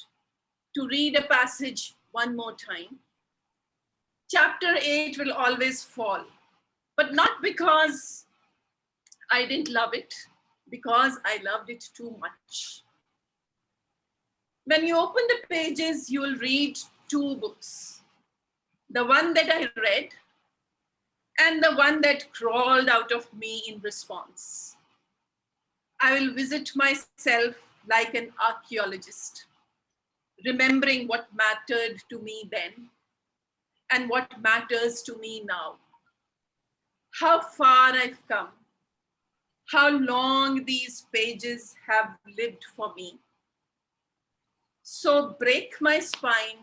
to read a passage one more time. Chapter 8 will always fall, but not because I didn't love it, because I loved it too much. When you open the pages, you will read two books. The one that I read and the one that crawled out of me in response. I will visit myself like an archaeologist, remembering what mattered to me then and what matters to me now. How far I've come, how long these pages have lived for me. So break my spine,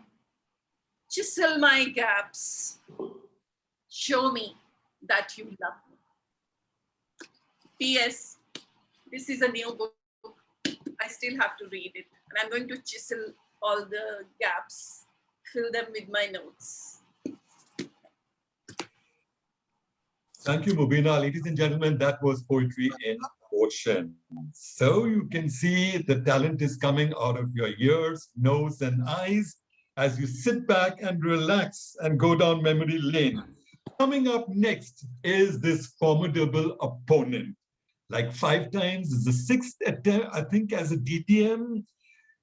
chisel my gaps, show me that you love me. P.S. This is a new book. I still have to read it. And I'm going to chisel all the gaps, fill them with my notes. Thank you, Mubina. Ladies and gentlemen, that was poetry in motion. So you can see the talent is coming out of your ears, nose, and eyes as you sit back and relax and go down memory lane. Coming up next is this formidable opponent. Like 5 times, is the 6th attempt, I think, as a DTM.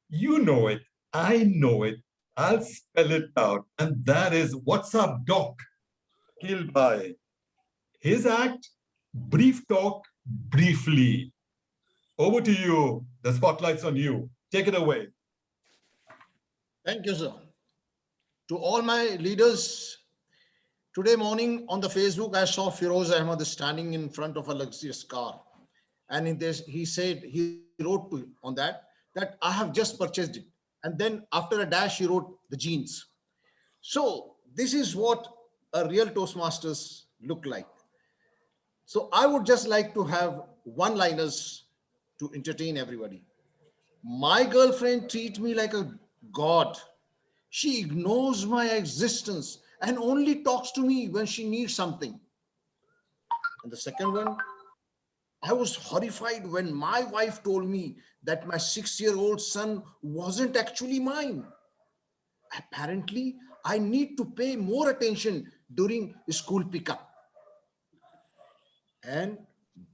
You know it, I know it. I'll spell it out. And that is, what's up, Doc? Killed by his act, brief talk, briefly. Over to you. The spotlight's on you. Take it away. Thank you, sir. To all my leaders, today morning on the Facebook, I saw Firoz Ahmed standing in front of a luxurious car. And in this, he said, he wrote on that I have just purchased it. And then after a dash, he wrote the jeans. So this is what a real Toastmasters look like. So I would just like to have one-liners to entertain everybody. My girlfriend treats me like a god. She ignores my existence and only talks to me when she needs something. And the second one, I was horrified when my wife told me that my 6-year-old son wasn't actually mine. Apparently, I need to pay more attention during school pickup. And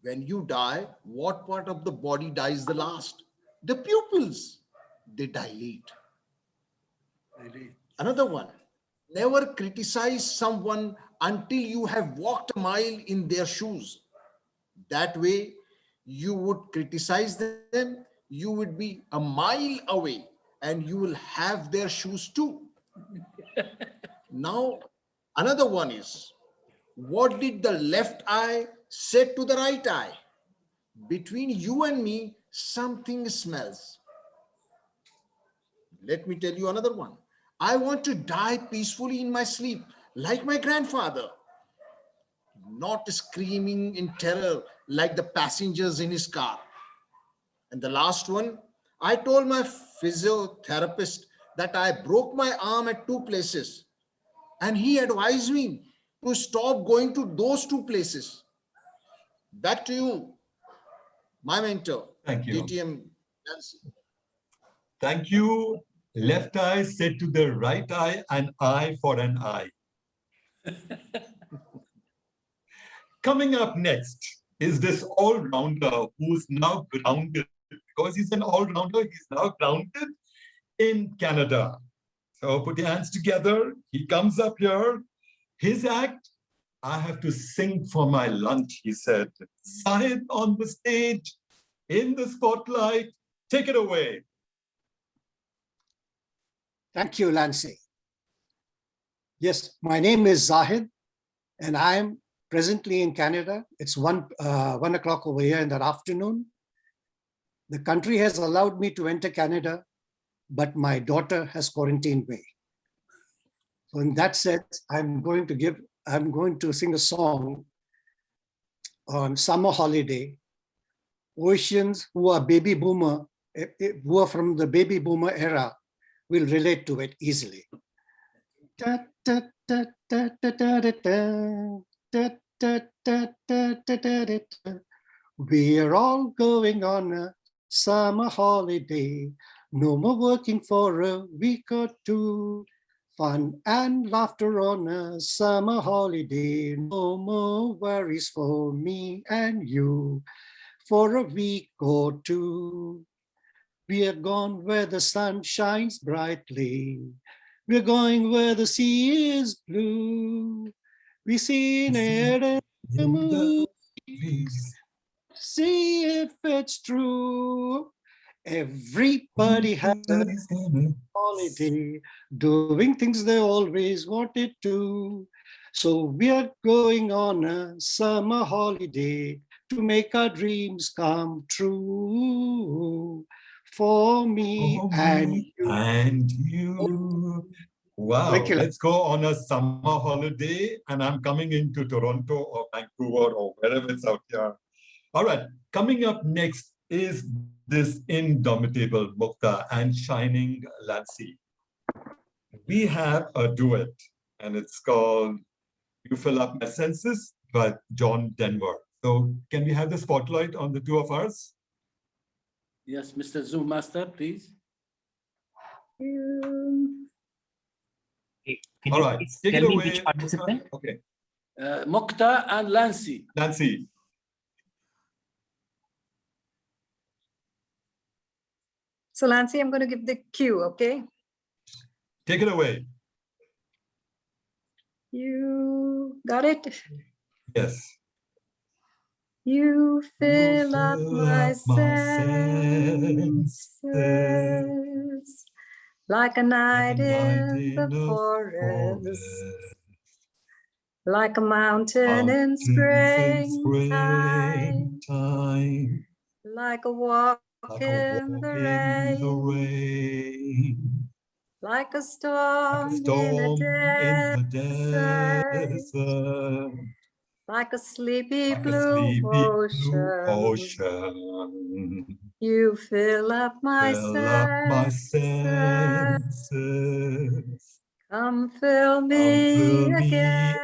when you die, what part of the body dies the last? The pupils. They dilate. Another one, never criticize someone until you have walked a mile in their shoes. That way, you would criticize them, you would be a mile away and you will have their shoes too. Now, another one is, what did the left eye say to the right eye? Between you and me, something smells. Let me tell you another one. I want to die peacefully in my sleep, like my grandfather, not screaming in terror like the passengers in his car. And the last one, I told my physiotherapist that I broke my arm at 2 places, and he advised me to stop going to those 2 places. Back to you, my mentor. Thank you. DTM Nancy. Thank you. Left eye said to the right eye, an eye for an eye. Coming up next is this all-rounder who's now grounded. Because he's an all-rounder, he's now grounded in Canada. So put your hands together. He comes up here. His act, I have to sing for my lunch, he said. Zahid on the stage, in the spotlight. Take it away. Thank you, Lancy. Yes, my name is Zahid, and I'm presently in Canada. It's 1 o'clock over here in the afternoon. The country has allowed me to enter Canada, but my daughter has quarantined me. So in that sense, I'm going to sing a song on summer holiday. Oceans who are baby boomer, who are from the baby boomer era, will relate to it easily. We are all going on a summer holiday. No more working for a week or two. Fun and laughter on a summer holiday. No more worries for me and you. For a week or two. We are gone where the sun shines brightly. We're going where the sea is blue. We seen it in the movies. See if it's true. Everybody has a holiday, doing things they always wanted to. So we are going on a summer holiday to make our dreams come true. For me and you. And you. Wow, Thank you. let's go on a summer holiday, and I'm coming into Toronto or Vancouver or wherever it's out here. All right, coming up next is this indomitable Mukta and shining Lancy. We have a duet, and it's called You Fill Up My Senses by John Denver. So can we have the spotlight on the two of us? Yes, Mr. Zoom Master, please. Can All you right, please take tell it me away. which participant? Okay. Mukta and Lancy. Nancy. So Lancy, I'm going to give the cue, okay? Take it away. You got it? Yes. You fill up my senses like a night in the forest, like a mountain in springtime, like a walk in the rain, like a storm in a desert, like a sleepy blue ocean. You fill up my senses. Come fill me again.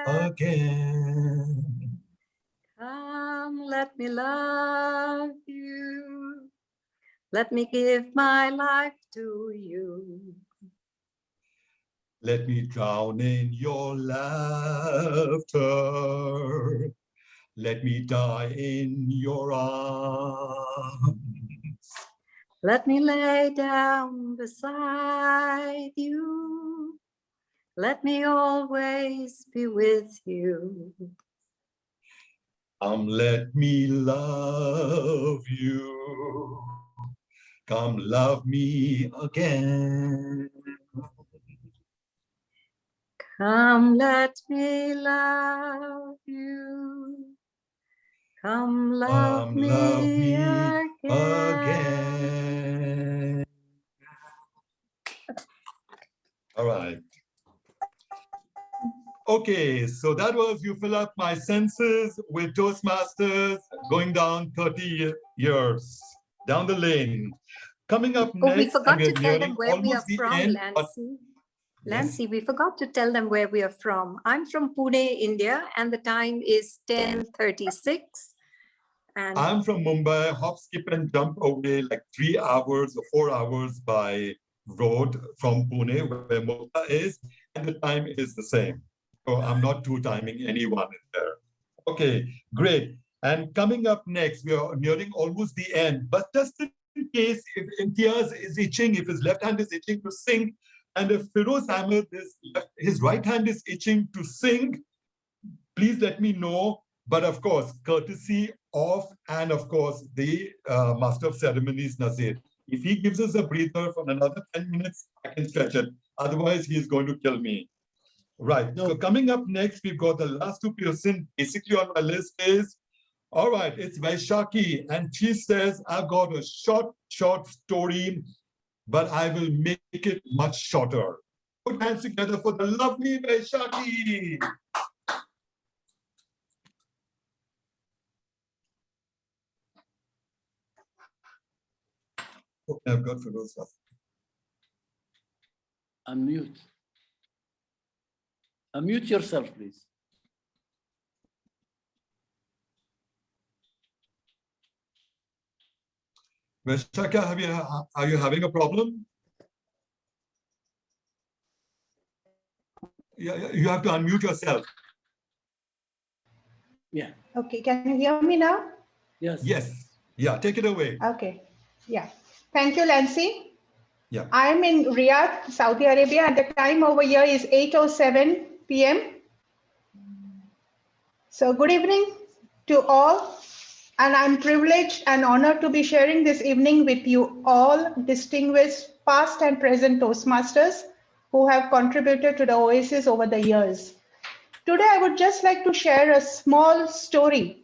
Come, let me love you. Let me give my life to you. Let me drown in your laughter. Let me die in your arms. Let me lay down beside you. Let me always be with you. Let me love you. Come love me again. Come, let me love you. Come love me again. All right. Okay, so that was You Fill Up My Senses with Toastmasters going down 30 years down the lane. Coming up Oh, we next, forgot to and we're tell them nearing where we are almost the from, end. Lancy. Yes. Lancy, we forgot to tell them where we are from. I'm from Pune, India, and the time is 10:36. And I'm from Mumbai, hop, skip, and jump away like 3 hours or 4 hours by road from Pune, where Mukta is, and the time is the same. So I'm not two-timing anyone in there. Okay, great. And coming up next, we are nearing almost the end, but just in case if Imtiaz is itching, if his left hand is itching to sing, and if Firoz Ahmed, his right hand is itching to sing, please let me know. But of course, courtesy of, and of course, the Master of Ceremonies, Nazir. If he gives us a breather for another 10 minutes, I can stretch it. Otherwise, he's going to kill me. Right. No. So coming up next, we've got the last two person basically on my list is, all right, it's Vaishaki. And she says, I've got a short story, but I will make it much shorter. Put hands together for the lovely Vaishaki. Okay, I've got Firoz. Unmute. Unmute yourself, please. Vaishaka, are you having a problem? Yeah, you have to unmute yourself. Yeah. Okay, can you hear me now? Yes. Yes. Yeah, take it away. Okay. Yeah. Thank you, Lancy. Yeah. I'm in Riyadh, Saudi Arabia, and the time over here is 8:07 p.m. So good evening to all, and I'm privileged and honored to be sharing this evening with you all distinguished past and present Toastmasters who have contributed to the OASIS over the years. Today, I would just like to share a small story,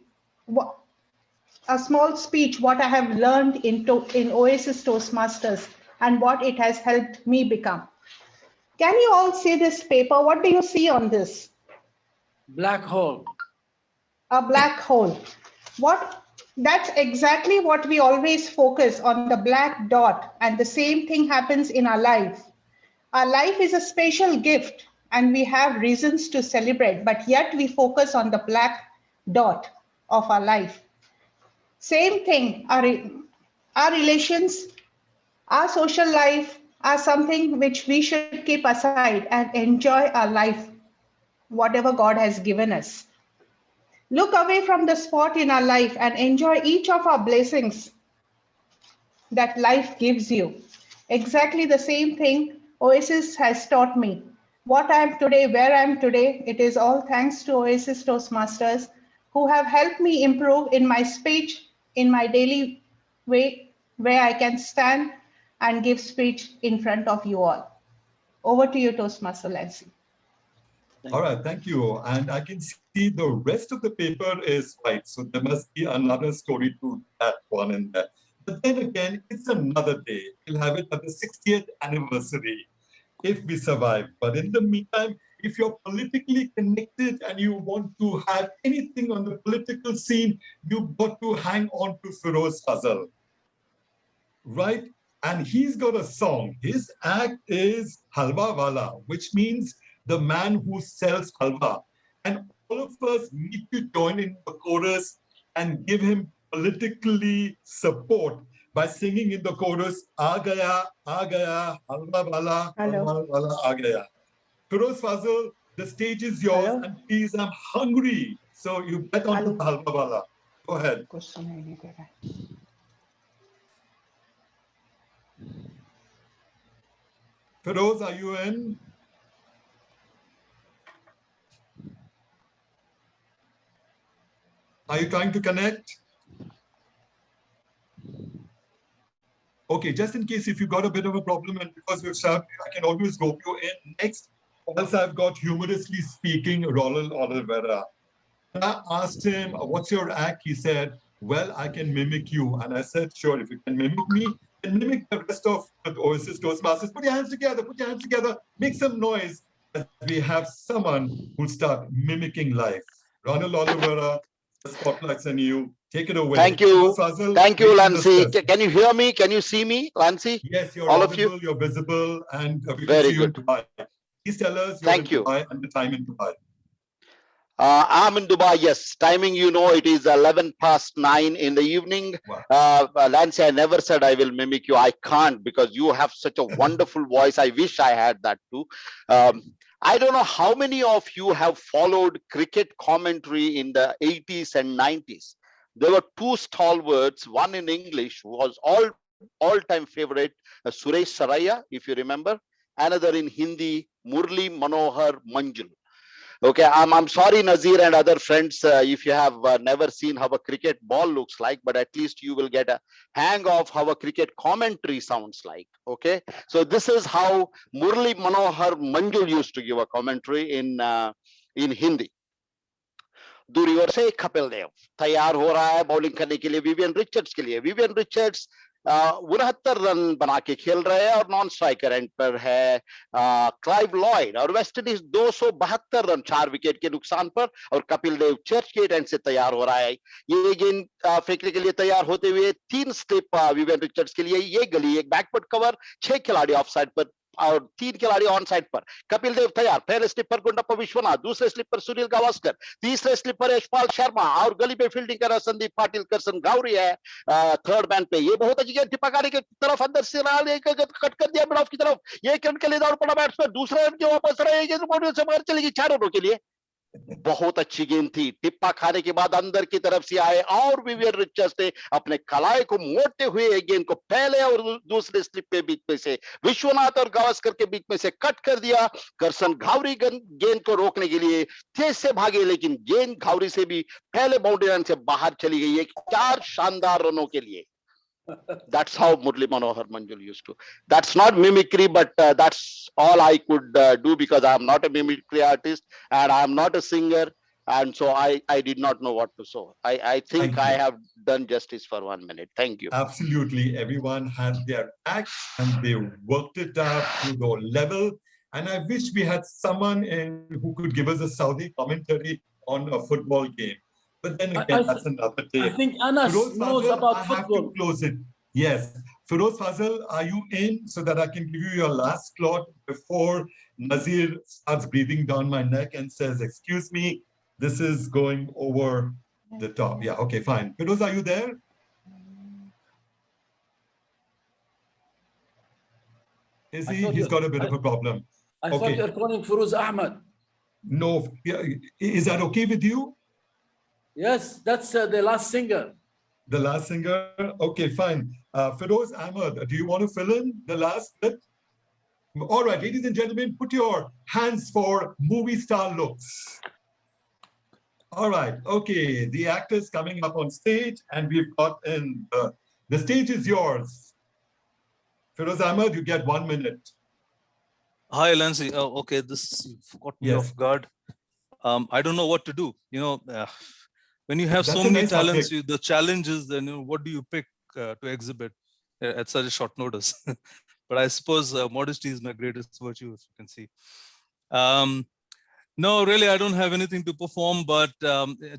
a small speech, what I have learned in OASIS Toastmasters and what it has helped me become. Can you all see this paper? What do you see on this? Black hole. A black hole. That's exactly what we always focus on, the black dot, and the same thing happens in our life. Our life is a special gift and we have reasons to celebrate, but yet we focus on the black dot of our life. Same thing, our relations, our social life are something which we should keep aside and enjoy our life, whatever God has given us. Look away from the spot in our life and enjoy each of our blessings that life gives you. Exactly the same thing OASIS has taught me. What I am today, where I am today, it is all thanks to OASIS Toastmasters who have helped me improve in my speech, in my daily way, where I can stand and give speech in front of you all. Over to you, Toastmaster Lancy. All right, thank you. And I can see the rest of the paper is white, so there must be another story to that one in there. But then again, it's another day. We'll have it at the 60th anniversary if we survive. But in the meantime, if you're politically connected and you want to have anything on the political scene, you've got to hang on to Feroz Fazal, right? And he's got a song. His act is Halwa Wala, which means the man who sells halwa. And all of us need to join in the chorus and give him politically support by singing in the chorus, Aa gaya, halwa wala, halwa wala aa gaya. Feroz Fazal, the stage is yours. Hello? And please, I'm hungry. So you get on to the halwa wala. Go ahead. Feroz, are you in? Are you trying to connect? Okay, just in case if you got a bit of a problem and because we've started, I can always rope you in next. Also, I've got humorously speaking Ronald Oliveira. I asked him, what's your act? He said, well, I can mimic you. And I said, sure, if you can mimic me, then mimic the rest of the OASIS Toastmasters. Put your hands together, make some noise as we have someone who'll start mimicking life. Ronald Oliveira, the spotlight's on you. Take it away. Thank you. Fazal, Thank you, Lancy. discuss. Can you hear me? Can you see me, Lancy? Yes, you're all audible, of you. You're visible, and we can Very see you in good. Dubai. Please tell us you're Thank in you. Dubai and the time in Dubai. I'm in Dubai, yes. Timing, you know, it is 9:11 in the evening. Wow. Lancy, I never said I will mimic you. I can't because you have such a wonderful voice. I wish I had that too. I don't know how many of you have followed cricket commentary in the 80s and 90s. There were two stalwarts, one in English who was all-time favorite, Suresh Saraiya, if you remember. Another in Hindi, Murli Manohar Manjul. Okay, I'm sorry, Nazir and other friends, if you have never seen how a cricket ball looks like, but at least you will get a hang of how a cricket commentary sounds like. Okay, so this is how Murli Manohar Manjul used to give a commentary in Hindi. दूरी ओर से कपिल देव तैयार हो रहा है bowling करने के लिए Vivian Richards के लिए। विवियन रिचर्ड्स 69 रन बना के खेल रहे हैं और नॉन स्ट्राइकर एंड पर है क्लाइव लॉयड और वेस्ट इंडीज 272 रन 4 विकेट के नुकसान पर और Kapil Dev church gate and से तैयार हो रहा है। ये गेंद फेंकने के लिए तैयार होते हुए 3 स्लिप विवियन रिचर्ड्स के लिए, ये गली एक बैकवर्ड कवर, 6 खिलाड़ी ऑफ साइड पर और 3 खिलाड़ी ऑन साइड पर। कपिल देव तैयार, पहले स्लिप पर गुंडप्पा विश्वनाथ, दूसरे स्लिप पर सुनील गावस्कर, तीसरे स्लिप पर यशपाल शर्मा और गली पे फील्डिंग कर रहा संदीप पाटिल, करसन गावरी है थर्ड मैन पे। ये बहुत अच्छी गेंद टिपकाने की तरफ अंदर से कट कर दिया मिड ऑफ की तरफ, ये रन के लिए दौड़ पड़ा बैट्समैन, दूसरा रन के वापस रहा है, ये से बाहर चलेगी 4 रनों के लिए। बहुत अच्छी गेंद थी। टिप्पा खाने के बाद अंदर की तरफ से आए और विवियन रिचर्ड्स ने अपने कलाई को मोड़ते हुए एक गेंद को पहले और दूसरे स्लिप पे बीच में से विश्वनाथ और गावस्कर के बीच में से कट कर दिया। करसन घावरी गेंद को रोकने के लिए तेज से भागे, लेकिन गेंद घावरी से भी पहले बाउंड्री लाइन से बाहर चली गई है 4 शानदार रनों के लिए। That's how Murli Manohar Manjul used to. That's not mimicry, but that's all I could do because I'm not a mimicry artist and I'm not a singer. And so I did not know what to say. I think I have done justice for 1 minute. Thank you. Absolutely. Everyone had their act and they worked it up to the level. And I wish we had someone who could give us a Saudi commentary on a football game. But then again, that's another day. I think Anas Feroz knows Fazal, about I have football. to close it. Yes. Feroz Fazal, are you in so that I can give you your last slot before Nazir starts breathing down my neck and says, excuse me, this is going over the top. Yeah, okay, fine. Feroz, are you there? Is he? He's got a bit of a problem. I thought you're calling Feroz Ahmed. No, is that okay with you? Yes, that's the last singer. The last singer? Okay, fine. Feroz Ahmed, do you want to fill in the last bit? All right, ladies and gentlemen, put your hands for movie star looks. All right, okay, the actors coming up on stage, and we've got in the stage is yours. Feroz Ahmed, you get 1 minute. Hi, Lancy. Oh, okay, this caught me off guard. I don't know what to do. You know, when you have That's so a many nice talents, subject. the challenge is then, you know, what do you pick to exhibit at such a short notice? But I suppose modesty is my greatest virtue, if you can see. No, really, I don't have anything to perform, but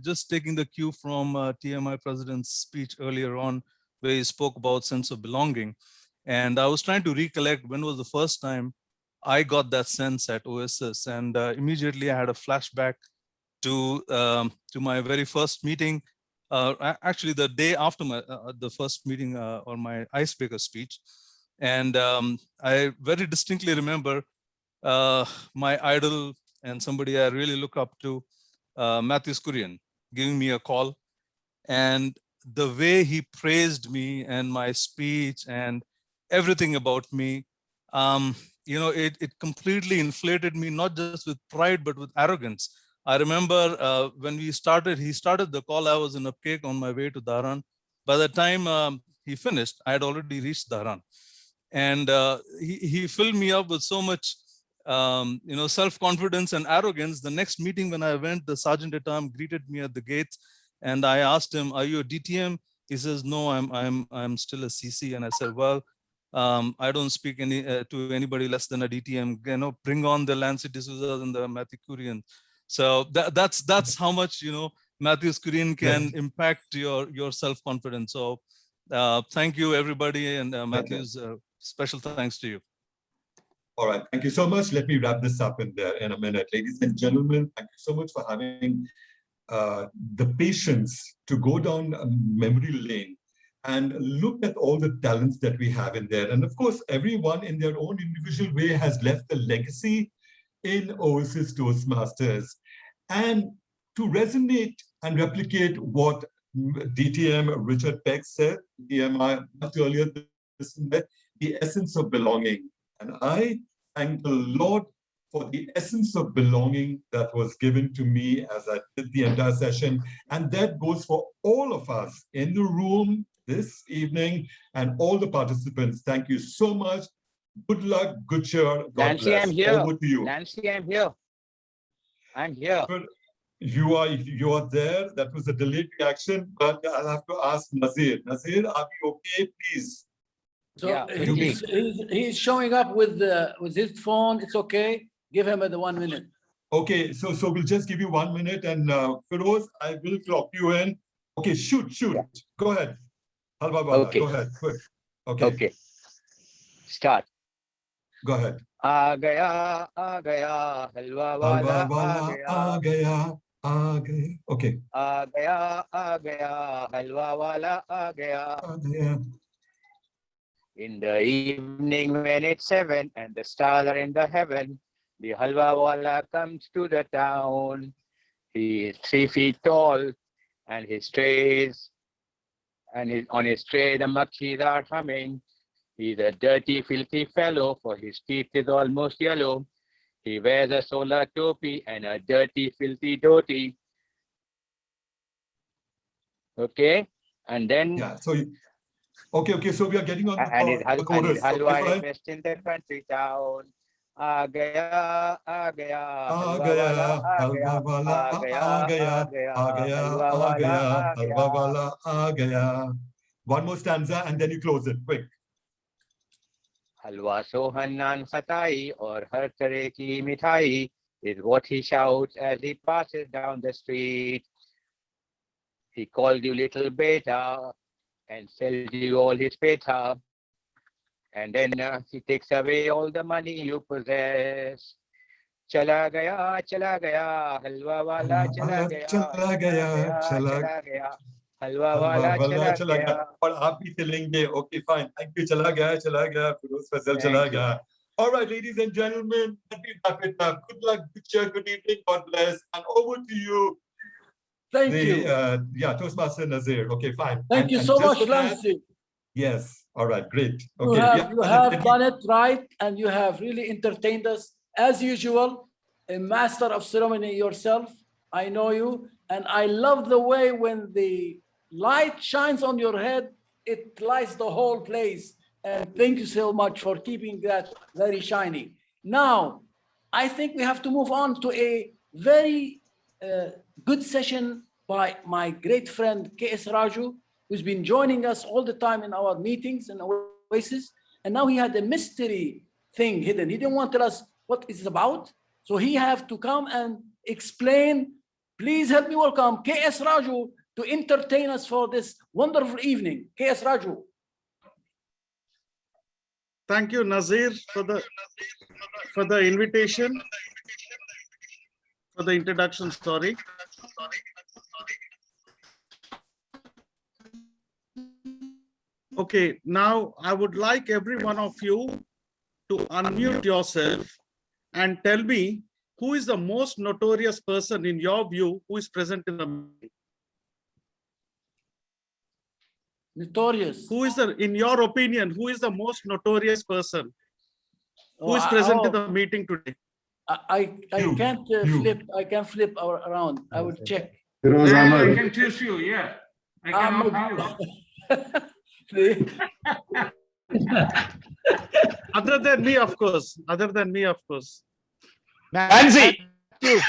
just taking the cue from TMI President's speech earlier on, where he spoke about sense of belonging. And I was trying to recollect when was the first time I got that sense at OASIS. And immediately I had a flashback to my very first meeting, actually the day after the first meeting or my icebreaker speech. And I very distinctly remember my idol and somebody I really look up to, Matthew Skurian, giving me a call. And the way he praised me and my speech and everything about me, you know, it completely inflated me, not just with pride, but with arrogance. I remember when he started the call, I was in Upcake on my way to Dharan. By the time he finished, I had already reached Dharan. And he filled me up with so much you know, self-confidence and arrogance. The next meeting when I went, the Sergeant at Arms greeted me at the gates, and I asked him, "Are you a DTM?" He says, "No, I'm still a CC." And I said, "Well, I don't speak to anybody less than a DTM. You know, bring on the Lancy D'Souza and the Matthew Kurian." So that's how much, you know, Matthew Kurian can impact your self-confidence. So thank you, everybody, and Matthew's special thanks to you. All right, thank you so much. Let me wrap this up in a minute. Ladies and gentlemen, thank you so much for having the patience to go down memory lane and look at all the talents that we have in there. And of course, everyone in their own individual way has left a legacy in OASIS Toastmasters. And to resonate and replicate what DTM Richard Peck said, DMI much earlier, the essence of belonging. And I thank the Lord for the essence of belonging that was given to me as I did the entire session. And that goes for all of us in the room this evening and all the participants. Thank you so much. Good luck, good cheer. God Nancy, bless. I'm here. Over to you. Nancy, I'm here. I'm here. You are there. That was a delayed reaction, but I'll have to ask Nazir. Nazir, are we okay, please? So Yeah, he's showing up with his phone. It's okay. Give him the 1 minute. Okay, so we'll just give you 1 minute, and Feroz, I will clock you in. Okay, shoot. Go ahead. Halwa Wala, Okay. Go ahead. Quick. Okay. Okay. Start. Go ahead. आ गया हलवा वाला आ गया. Okay. आ गया हलवा वाला आ गया. In the evening when it's 7 and the stars are in the heaven, the halwa wala comes to the town. He is 3 feet tall, and his trays, on his tray the makhis are humming. He's a dirty, filthy fellow, for his teeth is almost yellow. He wears a solar topi and a dirty, filthy dhoti. Okay, and then Yeah. So, okay. So we are getting on and his the chorus. halwa Okay, is best in the country town. आ गया आ हलवा gaya, वाला आ गया halwa wala आ गया aa आ gaya, गया aa gaya, हलवा aa वाला gaya, आ halwa गया. wala aa gaya. One more stanza and then you close it. Quick. हलवा सोहन नान खटाई और हर तरह की मिठाई is what he shouts as he passes down the street. He called you little beta and sells you all his peta. And then he takes away all the money you possess. चला गया हलवा वाला चला गया चला गया, चला गया हलवा halwa वाला wala चला chala गया. gaya. और आप भी चलेंगे. Okay, fine. Thank you. चला गया. Firoz Fazal चला Thank you. गया. All right, ladies and gentlemen, let me wrap it up. Good luck, good cheer, good evening, God bless, and over to you. Thank you. Yeah, Toastmaster Nazir. Okay, fine. Thank you so much, Lancy. Yes. All right, great. You Okay. have done it right, and you have really entertained us as usual. A master of ceremony yourself. I know you, and I love the way when the light shines on your head, it lights the whole place. And thank you so much for keeping that very shiny. Now, I think we have to move on to a very good session by my great friend K.S. Raju, who's been joining us all the time in our meetings and OASIS. And now he had a mystery thing hidden. He didn't want to tell us what it's about. So he have to come and explain. Please help me welcome K.S. Raju to entertain us for this wonderful evening. K.S. Raju. Thank you, Nazir, for the invitation, for the introduction, sorry. Okay, now I would like every one of you to unmute yourself and tell me who is the most notorious person in your view who is present in the meeting. Notorious. Who is in your opinion, who is the most notorious person who is present in the meeting today? I can't flip. I can flip around. I will check. I can choose you. Yeah, I can you. Other than me, of course. Other than me, of course. Nancy. You.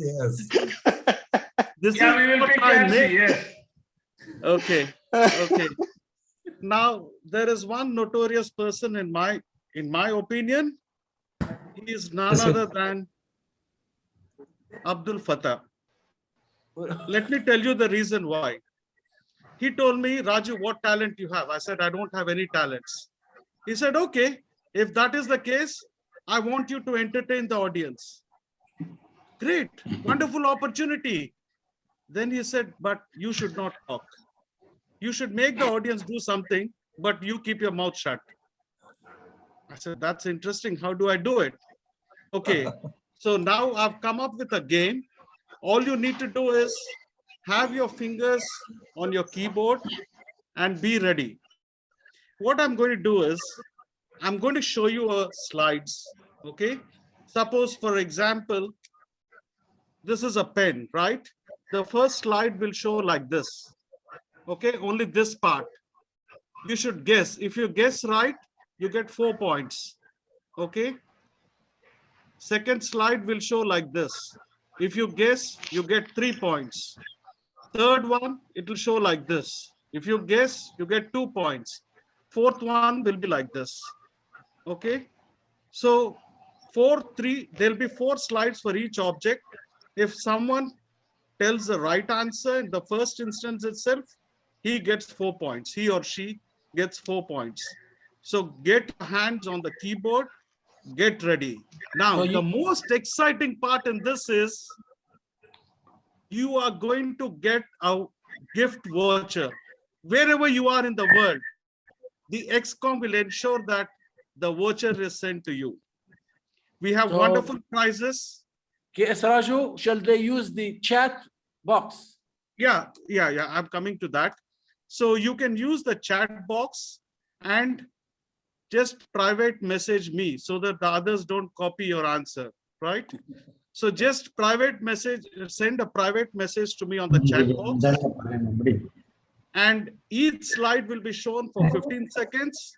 Yes. This Yeah, is we will what take I Nancy. make. Yes. Okay. Okay. Now there is one notorious person in my opinion. He is none other than Abdul Fattah. Let me tell you the reason why. He told me, Raju, what talent you have? I said, I don't have any talents. He said, okay, if that is the case, I want you to entertain the audience. Great, wonderful opportunity. Then he said, but you should not talk. You should make the audience do something, but you keep your mouth shut. I said, that's interesting. How do I do it? Okay, so now I've come up with a game. All you need to do is have your fingers on your keyboard and be ready. What I'm going to do is, I'm going to show you slides, okay? Suppose, for example, this is a pen, right? The first slide will show like this, okay? Only this part. You should guess. If you guess right, you get 4 points, okay? Second slide will show like this. If you guess, you get 3 points. Third one, it will show like this. If you guess, you get 2 points. Fourth one will be like this. Okay. So there'll be 4 slides for each object. If someone tells the right answer in the first instance itself, he gets 4 points. He or she gets 4 points. So get your hands on the keyboard, get ready. Now, the most exciting part in this is you are going to get a gift voucher. Wherever you are in the world, the XCOM will ensure that the voucher is sent to you. We have wonderful prizes. KS Raju, shall they use the chat box? Yeah. I'm coming to that. So you can use the chat box and just private message me so that the others don't copy your answer, right? So just private message, send a private message to me on the chat box. And each slide will be shown for 15 seconds.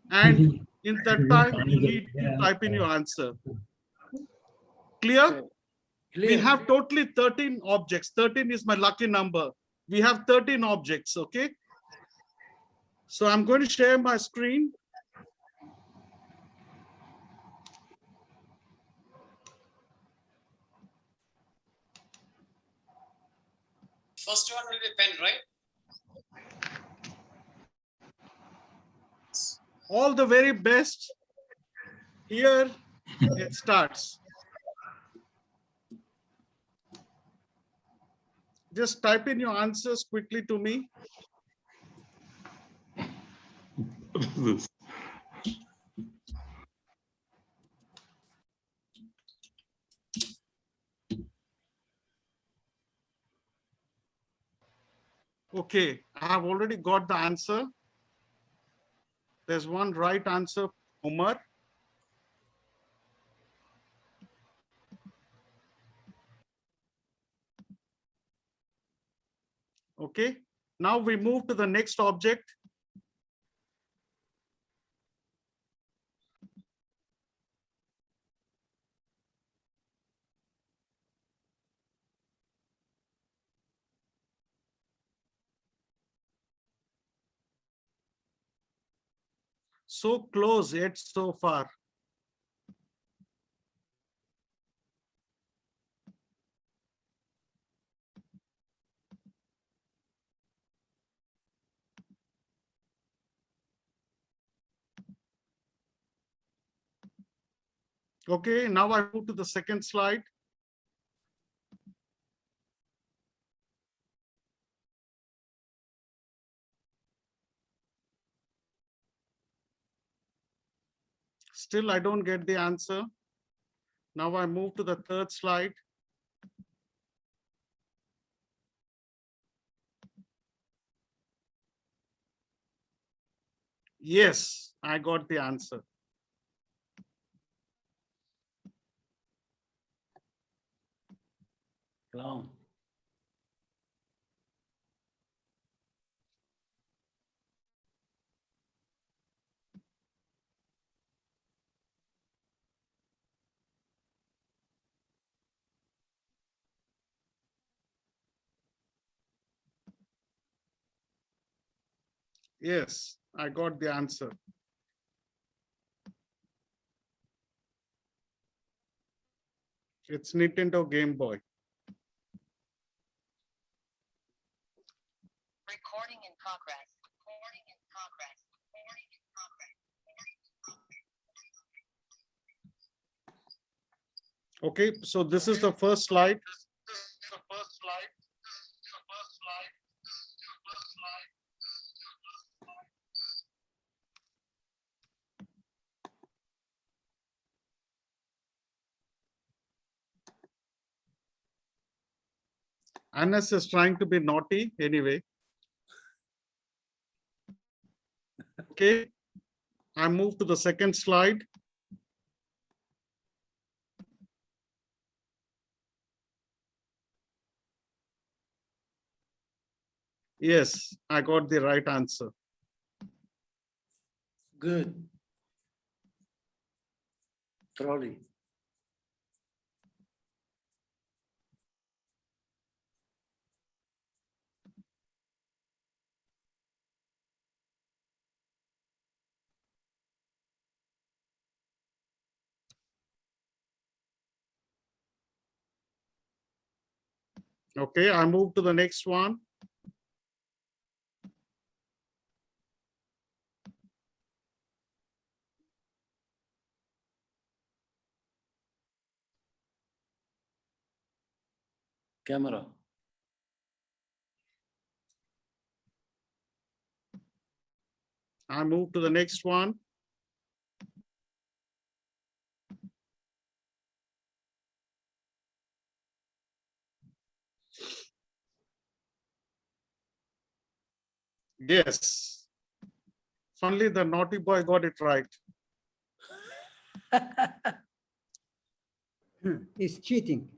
And in that time, you need to type in your answer. Clear? We have totally 13 objects. 13 is my lucky number. We have 13 objects, okay? So I'm going to share my screen. First one will be pen, right? All the very best. Here it starts. Just type in your answers quickly to me. Okay, I have already got the answer. There's one right answer, Umar. Okay, now we move to the next object. So close yet so far. Okay, now I move to the second slide. Still, I don't get the answer. Now I move to the third slide. Yes, I got the answer. Clown. Yes, I got the answer. It's Nintendo Game Boy. Recording in progress. Okay, so this is the first slide. Anas is trying to be naughty anyway. Okay, I move to the second slide. Yes, I got the right answer. Good. Trolley. Okay, I move to the next one. Camera. I move to the next one. Yes. Finally, the naughty boy got it right. He's cheating.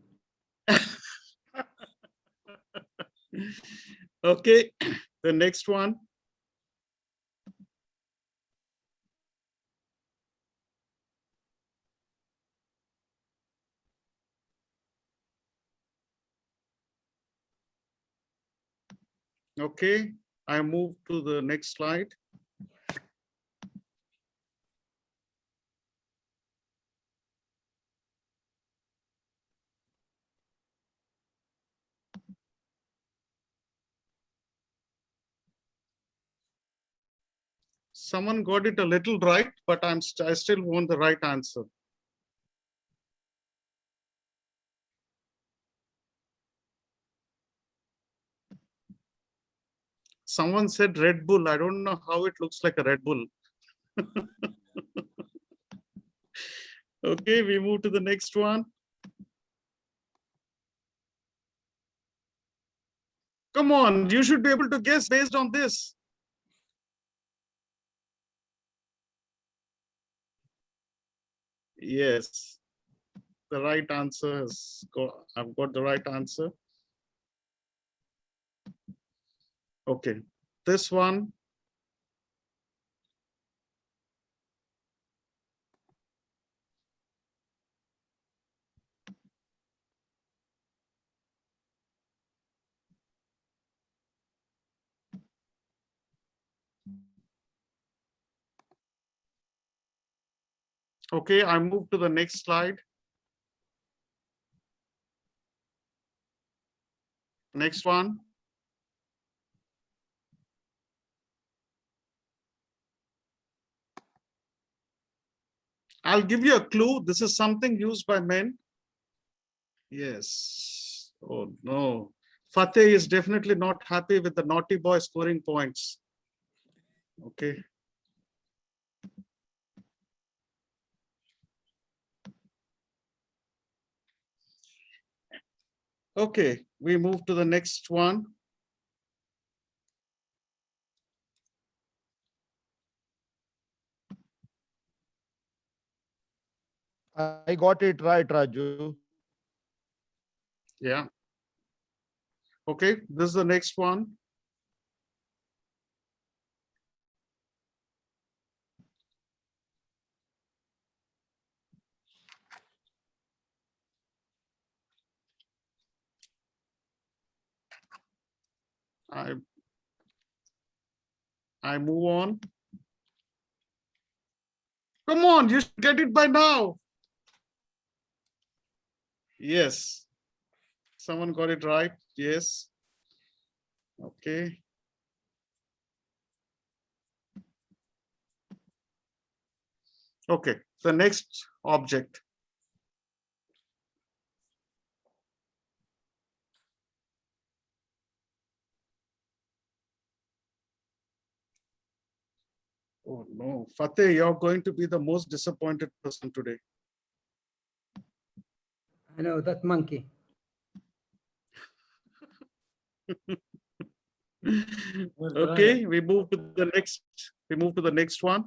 Okay, the next one. Okay, I move to the next slide. Someone got it a little right, but I still want the right answer. Someone said Red Bull. I don't know how it looks like a Red Bull. Okay, we move to the next one. Come on, you should be able to guess based on this. Yes, the right answer has I've got the right answer. Okay, this one. Okay, I move to the next slide. Next one. I'll give you a clue. This is something used by men. Yes. Oh no. Fateh is definitely not happy with the naughty boy scoring points. Okay. Okay, we move to the next one. I got it right, Raju. Yeah. Okay, this is the next one. I move on. Come on, you should get it by now. Yes. Someone got it right. Yes. Okay. Okay, the next object. Oh no, Fateh, you're going to be the most disappointed person today. I know that monkey. Okay, we move to the next. We move to the next one.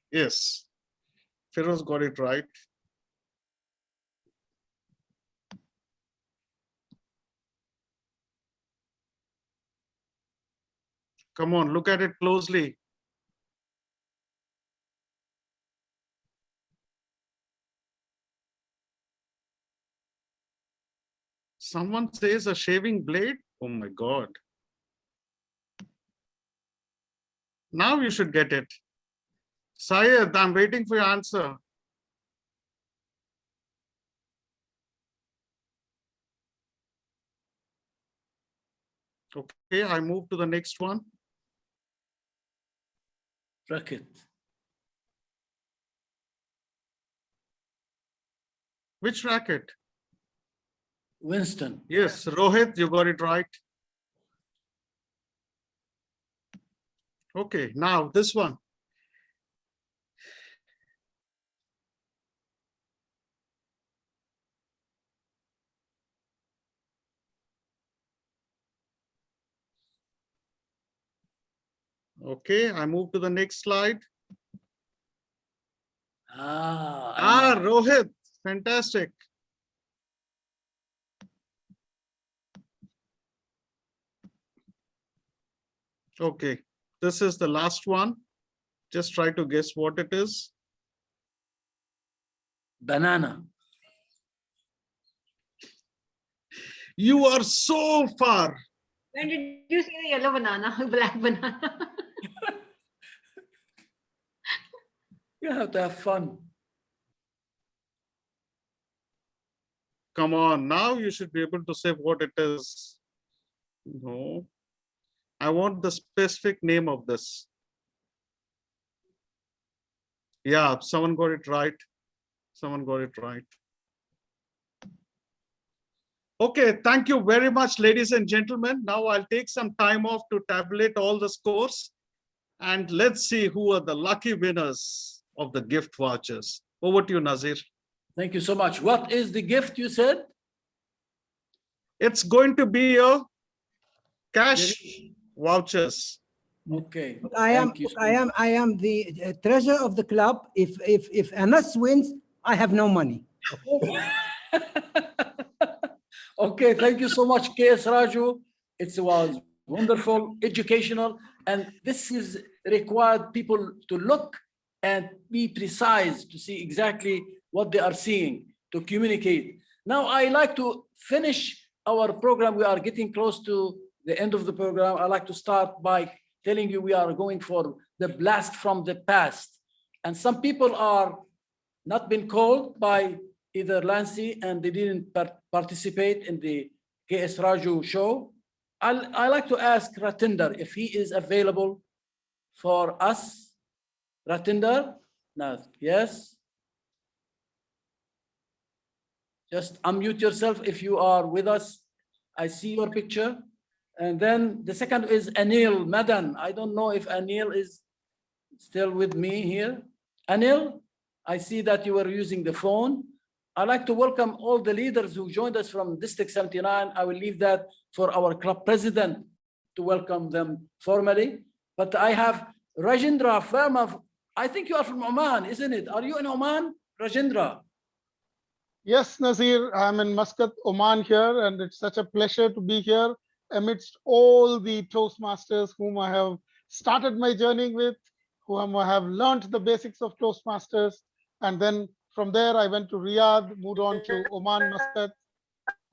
Yes, Feroz got it right. Come on, look at it closely. Someone says a shaving blade. Oh my God. Now you should get it. Syed, I'm waiting for your answer. Okay, I move to the next one. Racket. Which racket? Winston. Yes, Rohit, you got it right. Okay, now this one. Okay, I move to the next slide. Rohit, fantastic. Okay, this is the last one. Just try to guess what it is. Banana. You are so far. When did you see the yellow banana, black banana? You have to have fun. Come on, now you should be able to say what it is. No, I want the specific name of this. Yeah, someone got it right. Someone got it right. Okay, thank you very much, ladies and gentlemen. Now I'll take some time off to tabulate all the scores. And let's see who are the lucky winners of the gift vouchers. Over to you, Nazir. Thank you so much. What is the gift you said? It's going to be a cash vouchers. Okay. I am the treasurer of the club. If Anas wins, I have no money. Okay, thank you so much, KS Raju. It was wonderful, educational, and this is required people to look and be precise to see exactly what they are seeing, to communicate. Now, I like to finish our program. We are getting close to the end of the program. I like to start by telling you we are going for the blast from the past. And some people are not been called by either Lancy and they didn't participate in the KS Raju show. I like to ask Ratinder if he is available for us. Ratinder? No. Yes? Just unmute yourself if you are with us. I see your picture. And then the second is Anil Madan. I don't know if Anil is still with me here. Anil, I see that you were using the phone. I'd like to welcome all the leaders who joined us from District 79. I will leave that for our club president to welcome them formally. But I have Rajendra Verma. I think you are from Oman, isn't it? Are you in Oman, Rajendra? Yes, Nazir, I'm in Muscat, Oman here, and it's such a pleasure to be here amidst all the Toastmasters whom I have started my journey with, whom I have learned the basics of Toastmasters. And then from there, I went to Riyadh, moved on to Oman, Muscat,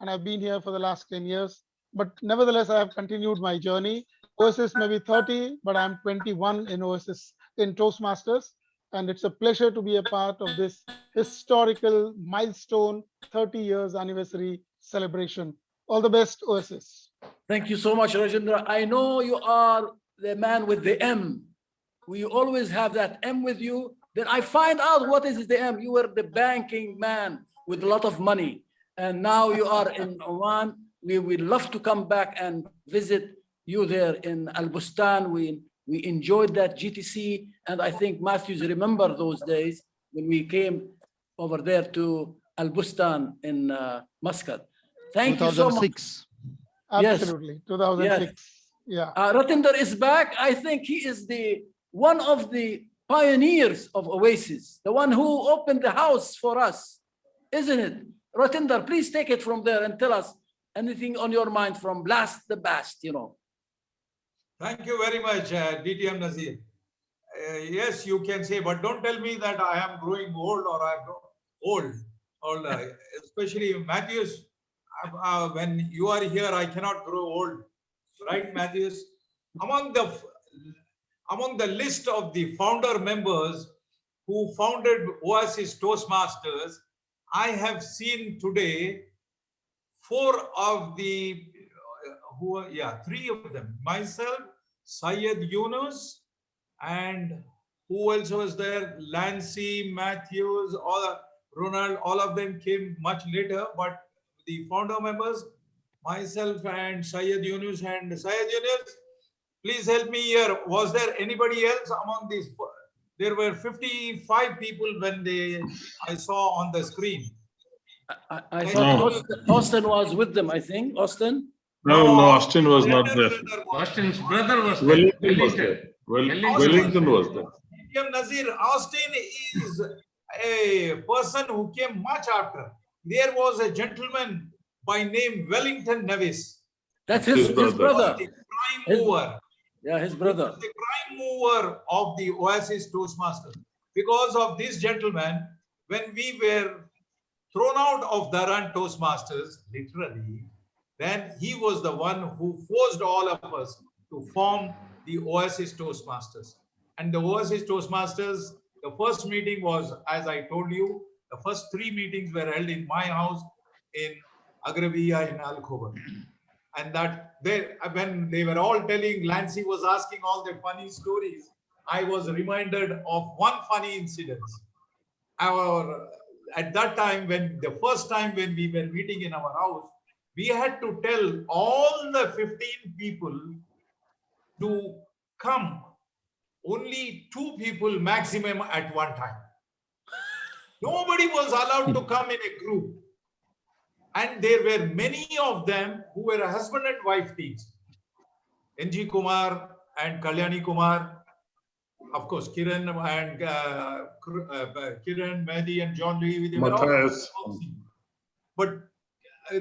and I've been here for the last 10 years. But nevertheless, I have continued my journey. OASIS may be 30, but I'm 21 in OASIS, in Toastmasters. And it's a pleasure to be a part of this historical milestone 30 years anniversary celebration. All the best, OASIS. Thank you so much, Rajendra. I know you are the man with the M. We always have that M with you. Then I find out what is the M. You were the banking man with a lot of money. And now you are in Oman. We would love to come back and visit you there in Al Bustan. We enjoyed that GTC. And I think Matthews remember those days when we came over there to Al Bustan in Muscat. Thank you so much. Absolutely, yes. 2006. Yes. Yeah. Ratinder is back. I think he is one of the pioneers of OASIS, the one who opened the house for us, isn't it? Ratinder, please take it from there and tell us anything on your mind from blast the past, you know. Thank you very much, DTM Nazir. Yes, you can say, but don't tell me that I am growing old or I'm old, especially Matthews. When you are here, I cannot grow old, right, Matthews? Among the list of the founder members who founded OASIS Toastmasters, I have seen today three of them. Myself, Syed Yunus, and who else was there? Lancy, Matthews, Ronald, all of them came much later, but the founder members, myself and Syed Yunus. And Syed Yunus, please help me here. Was there anybody else among these? There were 55 people when I saw on the screen. I thought Austin was with them, I think. Austin? No, Austin was not there. Austin's brother was there. Wellington was there. Wellington was there. DTM Nazir, Austin is a person who came much after. There was a gentleman by name Wellington Nevis. That's his brother. The prime mover. Yeah, his brother. The prime mover of the OASIS Toastmasters. Because of this gentleman, when we were thrown out of Dharan Toastmasters, literally, then he was the one who forced all of us to form the OASIS Toastmasters. And the OASIS Toastmasters, the first meeting was, as I told you, the first 3 meetings were held in my house in Agravia in Al-Khobar. And that when they were all telling, Lancy was asking all the funny stories, I was reminded of one funny incident. At that time, the first time when we were meeting in our house, we had to tell all the 15 people to come, only 2 people maximum at one time. Nobody was allowed to come in a group. And there were many of them who were husband and wife teams. NG Kumar and Kalyani Kumar, of course, Kiran and Kiran, Mehdi and John Lee. They were Matthias. But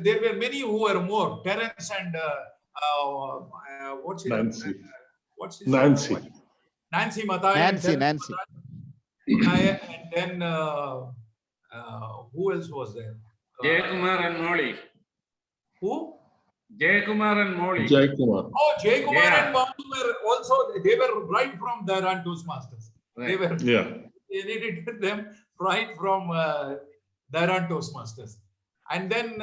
there were many who were more. Terence and what's his Nancy. What's his Nancy. name? Nancy Matai. Nancy. And then who else was there? Jayakumar and Molly. Who? Jayakumar and Molly. Jayakumar. Oh, Jayakumar and Molly were also, they were right from the Dharan Toastmasters. Right. They were, Yeah. they needed them right from Dharan Toastmasters. And then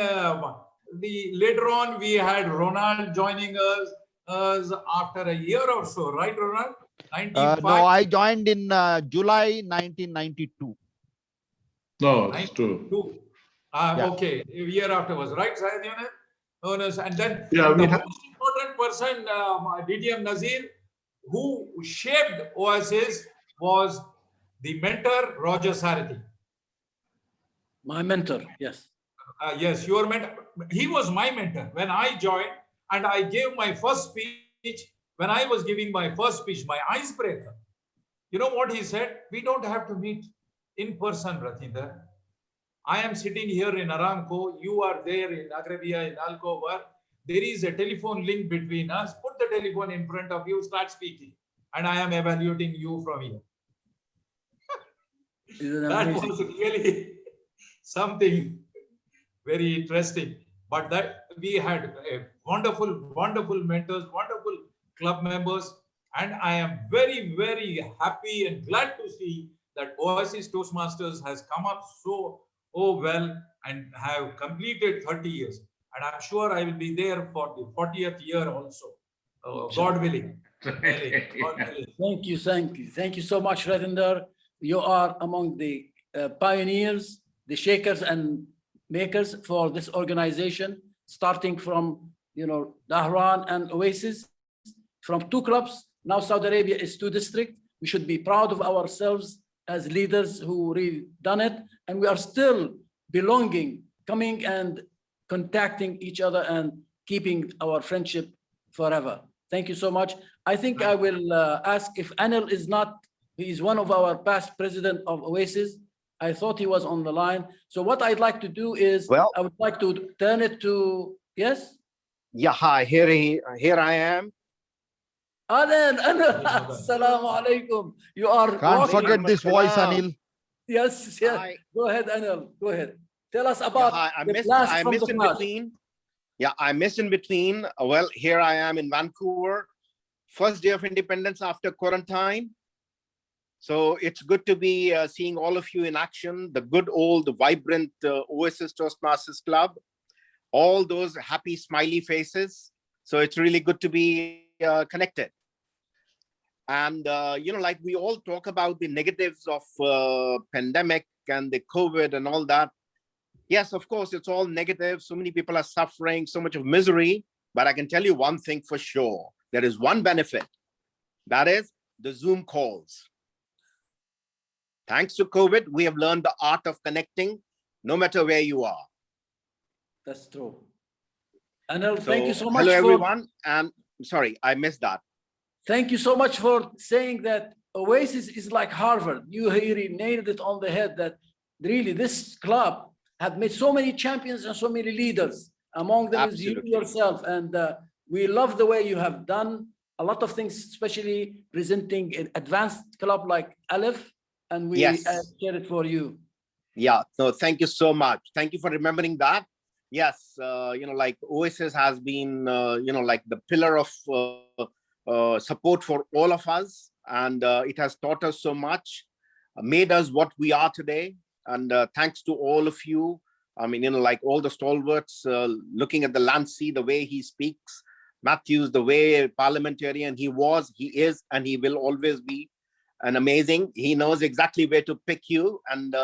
later on, we had Ronald joining us after a year or so, right, Ronald? 95? No, I joined in July 1992. No, it's true. Yeah. Okay, a year afterwards, right, Syed Yunus? And then Yeah, the we most have. important person, DTM Nazir, who shaped OASIS was the mentor, Roger Sarathi. My mentor, yes. Yes, your mentor. He was my mentor when I joined, and I gave my first speech. When I was giving my first speech, my icebreaker, you know what he said? We don't have to meet in person, Rathinder. I am sitting here in Aramco. You are there in Agravia, in Alcover. There is a telephone link between us. Put the telephone in front of you, start speaking. And I am evaluating you from here. That was really something very interesting. But that we had a wonderful, wonderful mentors, wonderful club members. And I am very, very happy and glad to see that OASIS Toastmasters has come up so well and have completed 30 years. And I'm sure I will be there for the 40th year also, God willing. Thank you. Thank you so much, Rathinder. You are among the pioneers, the shakers and makers for this organization, starting from, Dhahran and OASIS, from 2 clubs. Now Saudi Arabia is 2 districts. We should be proud of ourselves as leaders who really done it. And we are still belonging, coming and contacting each other and keeping our friendship forever. Thank you so much. I think I will ask if Anil is not, he is one of our past president of OASIS. I thought he was on the line. So what I'd like to do is, I would like to turn it to, yes? Yeah, hi, here I am. Anil, assalamu alaikum. You are Can't walking. forget this voice, Anil. Yes. Go ahead, Anil. Go ahead. Tell us about I the missed blast from the in past. between. Yeah, I missed in between. Well, here I am in Vancouver. First day of independence after quarantine. So it's good to be seeing all of you in action. The good old vibrant OASIS Toastmasters Club. All those happy smiley faces. So it's really good to be connected. And, like we all talk about the negatives of pandemic and the COVID and all that. Yes, of course, it's all negative. So many people are suffering, so much of misery. But I can tell you one thing for sure. There is one benefit. That is the Zoom calls. Thanks to COVID, we have learned the art of connecting no matter where you are. That's true. Anil, thank you so much. Hello, everyone. And sorry, I missed that. Thank you so much for saying that OASIS is like Harvard. You really nailed it on the head that really this club have made so many champions and so many leaders. Among them is you yourself. And we love the way you have done a lot of things, especially presenting an advanced club like Aleph. And we share it for you. Yeah, no, thank you so much. Thank you for remembering that. Yes, like OASIS has been, like the pillar of support for all of us. And it has taught us so much, made us what we are today. And thanks to all of you. I mean, like all the stalwarts, looking at the Lancey, the way he speaks, Matthews, the way parliamentarian he was, he is, and he will always be. And amazing. He knows exactly where to pick you. And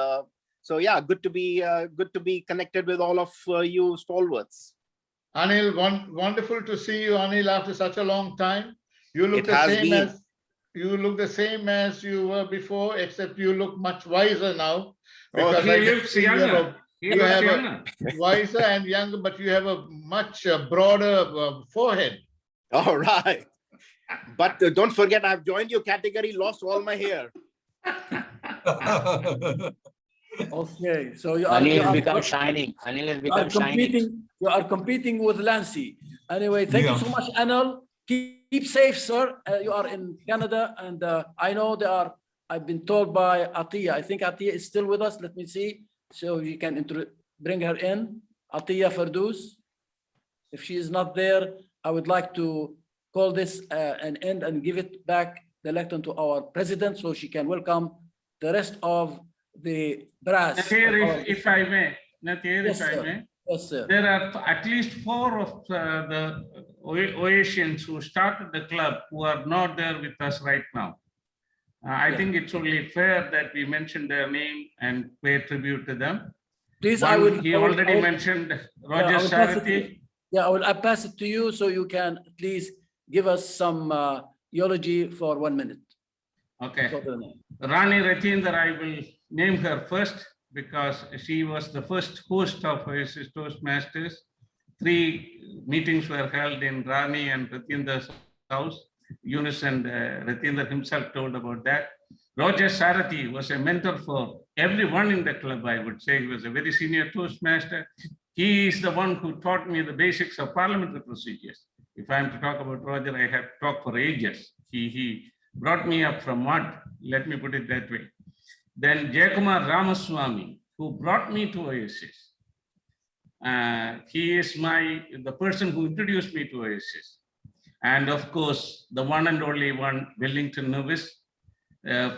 so, yeah, good to be connected with all of you stalwarts. Anil, wonderful to see you, Anil, after such a long time. You look the same as you were before, except you look much wiser now. Because he looks younger. You have a wiser and younger, but you have a much broader forehead. All right. But don't forget, I've joined your category, lost all my hair. Okay, so you are, Anil has become shining. Anil has become shining. You are competing with Lancey. Anyway, thank you so much, Anil. Keep safe, sir. You are in Canada, and I know I've been told by Atiya. I think Atiya is still with us. Let me see. So you can bring her in. Atiya Fardoos. If she is not there, I would like to call this an end and give it back the lectern to our president so she can welcome the rest of the brass. Nathir, if I may, Yes, sir. There are at least 4 of the Oasians who started the club who are not there with us right now. I think it's only fair that we mention their name and pay tribute to them. Please, He already mentioned Roger Sarati. Yeah, I pass it to you so you can please give us some eulogy for 1 minute. Okay. Rani Rathinder, I will name her first because she was the first host of OASIS Toastmasters. 3 meetings were held in Rani and Rathinder's house. Yunus and Rathinder himself told about that. Roger Sarati was a mentor for everyone in the club, I would say. He was a very senior Toastmaster. He is the one who taught me the basics of parliamentary procedures. If I am to talk about Roger, I have to talk for ages. He brought me up from mud, let me put it that way. Then Jayakumar Ramaswamy, who brought me to OASIS. He is the person who introduced me to OASIS. And of course, the one and only one, Wellington Nevis.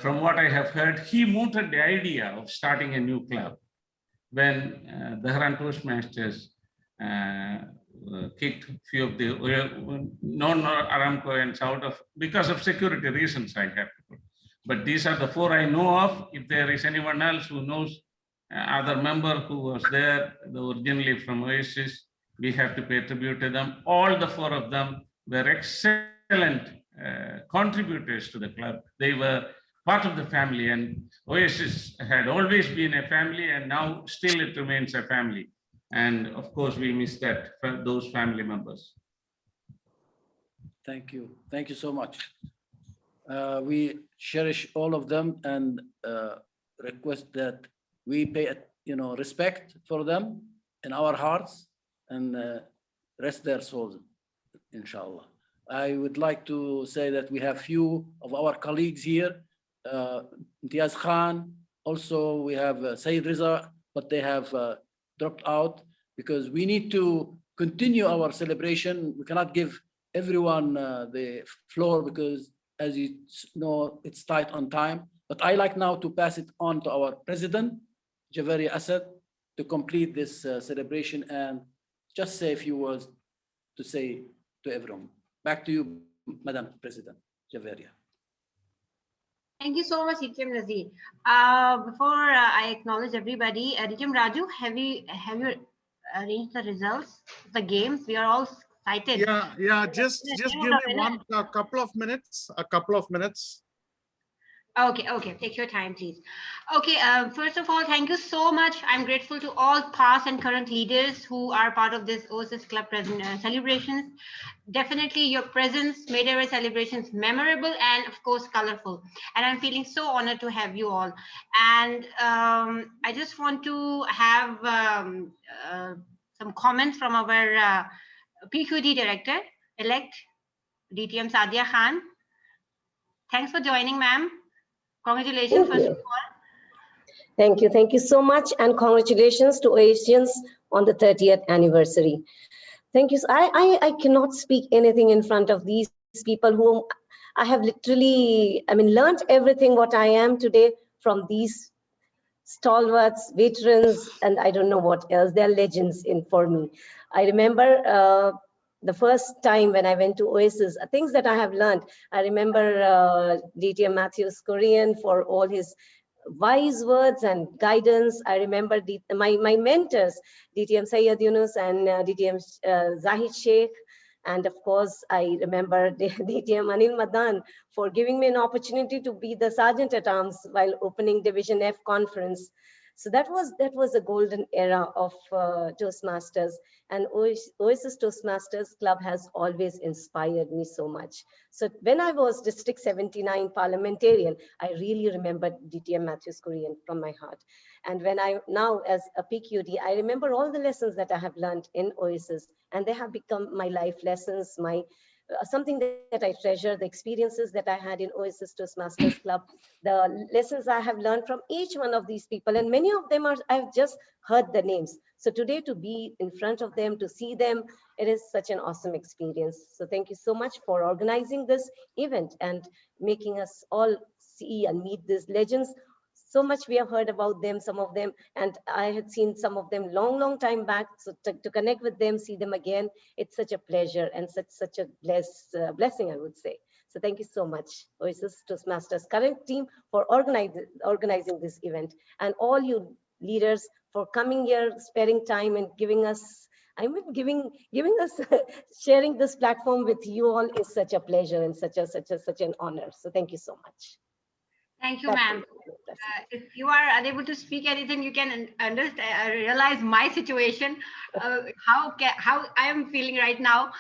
From what I have heard, he mooted the idea of starting a new club when the Haran Toastmasters kicked few of the non-Aramcoians out because of security reasons, I have to put. But these are the 4 I know of. If there is anyone else who knows other member who was there, originally from OASIS, we have to pay tribute to them. All the 4 of them were excellent contributors to the club. They were part of the family, and OASIS had always been a family, and now still it remains a family. And of course, we miss those family members. Thank you. Thank you so much. We cherish all of them and request that we pay respect for them in our hearts and rest their souls, inshallah. I would like to say that we have few of our colleagues here. Imtiaz Khan, also we have Sayyid Riza, but they have dropped out because we need to continue our celebration. We cannot give everyone the floor because, as you know, it's tight on time. But I like now to pass it on to our president, Javaria Asad, to complete this celebration and just say a few words to say to everyone. Back to you, Madam President Javaria. Thank you so much, DTM Nazir. Before I acknowledge everybody, DTM Raju, have you arranged the results of the games? We are all excited. Yeah. Just give me a couple of minutes. Okay, take your time, please. Okay, first of all, thank you so much. I'm grateful to all past and current leaders who are part of this OASIS Club celebrations. Definitely your presence made our celebrations memorable and of course colorful. And I'm feeling so honored to have you all. And I just want to have some comments from our PQD director elect, DTM Sadia Khan. Thanks for joining, ma'am. Congratulations, first of all. Thank you so much, and congratulations to Asians on the 30th anniversary. Thank you. I cannot speak anything in front of these people whom I have literally, learned everything what I am today from these stalwarts, veterans, and I don't know what else. They're legends for me. I remember the first time when I went to OASIS, things that I have learned. I remember DTM Matthews Korean for all his wise words and guidance. I remember my mentors, DTM Sayyid Yunus and DTM Zahid Sheikh. And of course, I remember DTM Anil Madan for giving me an opportunity to be the Sergeant at Arms while opening Division F conference. So that was a golden era of Toastmasters, and OASIS Toastmasters Club has always inspired me so much. So when I was District 79 parliamentarian, I really remember DTM Matthews Korean from my heart. And when I now as a PQD, I remember all the lessons that I have learned in OASIS, and they have become my life lessons, my something that I treasure, the experiences that I had in OASIS Toastmasters Club, the lessons I have learned from each one of these people, and many of them I've just heard the names. So today to be in front of them, to see them, it is such an awesome experience. So thank you so much for organizing this event and making us all see and meet these legends. So much we have heard about them, some of them, and I had seen some of them long time back. So to connect with them, see them again, it's such a pleasure and such a blessing, I would say. So thank you so much, OASIS Toastmasters current team, for organizing this event, and all you leaders for coming here, sparing time and giving us, giving us, sharing this platform with you all is such a pleasure and such an honor. So thank you so much. Thank you, ma'am. If you are unable to speak anything, you can understand, realize my situation, how I am feeling right now.